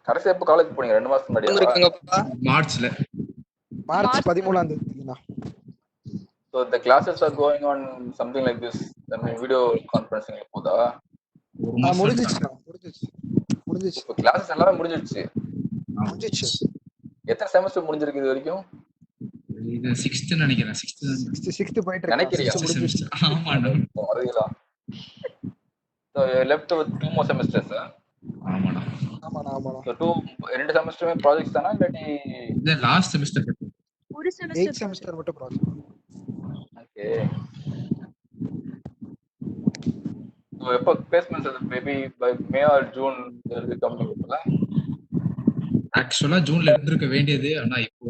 கடைசி எப்போ காலேஜ் போனீங்க? 2 மாசம் முன்னாடி.
March 13ஆம் தேதினா.
So the classes are going on something like this. I mean, video conferencing போதா?
முடிஞ்சிச்சு.
இப்போ கிளாஸஸ் எல்லாம் முடிஞ்சிடுச்சு. எத்தனை செமஸ்டர் முடிஞ்சிருக்கு இது வரைக்கும்?
இது 6th நினைக்கிறேன். 6th தான்.
சிக்ஸ்த் போயிட்டு இருக்கா?
நினைக்கிறியா?
Sixth முடிஞ்சிருச்சு.
ஆமாண்ணா.
மறதிகளா? So you left with 2 more semesters.
ஆமாண்ணா.
ஆமாண்ணா.
So 2 செமஸ்டருமே ப்ராஜெக்ட்ஸ் தானா இல்லாட்டி?
இது லாஸ்ட் செமஸ்டர்.
ஒரு
8th semester மட்டும் ப்ராஜெக்ட்.
ஓகே. So எப்போ பிளேஸ்மெண்ட்ஸ் அது maybe by May or June will be coming இருக்குல்ல?
ஆக்சுவலா ஜூன்ல இருந்திருக்க வேண்டியது. ஆனா இப்போ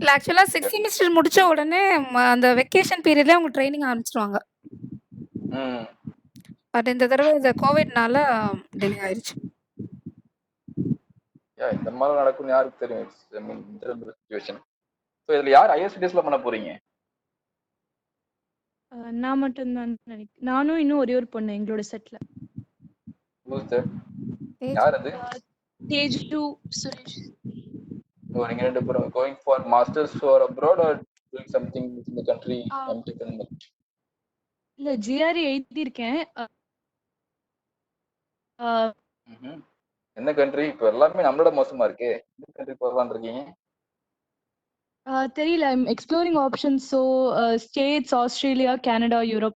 இல்ல ஆக்சுவலா 6th செமஸ்டர் முடிச்ச உடனே அந்த வெக்கேஷன் பீரியட்ல அவங்க ட்ரைனிங் ஆரம்பிச்சிருவாங்க. பட் இந்த தடவை இந்த கோவிட்னால டிலே ஆயிருச்சு.
இந்த மாதிரி நடக்கும்னு யாருக்கு தெரியும்? ஐ மீன் சிச்சுவேஷன். ஸோ இதில் யார் ஐஎஸ்டிஎஸ்ல பண்ண போறீங்க?
நான் மட்டும் தான் நினைக்கிறேன். நானும் இன்னும் ஒரே ஒரு பொண்ணு எங்களோட செட்ல.
யார் அது?
தேஜு, சுரேஷ்.
ஓ, நீங்க ரெண்டு பேரும் going for masters for abroad are doing something in the country?
இல்ல ஜிஆர்இ எழுதியிருக்கேன்.
என்ன கண்ட்ரி? இப்போ எல்லாமே நம்மளோட மோசமா இருக்கே. எந்த கண்ட்ரி போகலான்னு இருக்கீங்க?
தெரியல. I'm exploring options. So states, Australia, Canada, Europe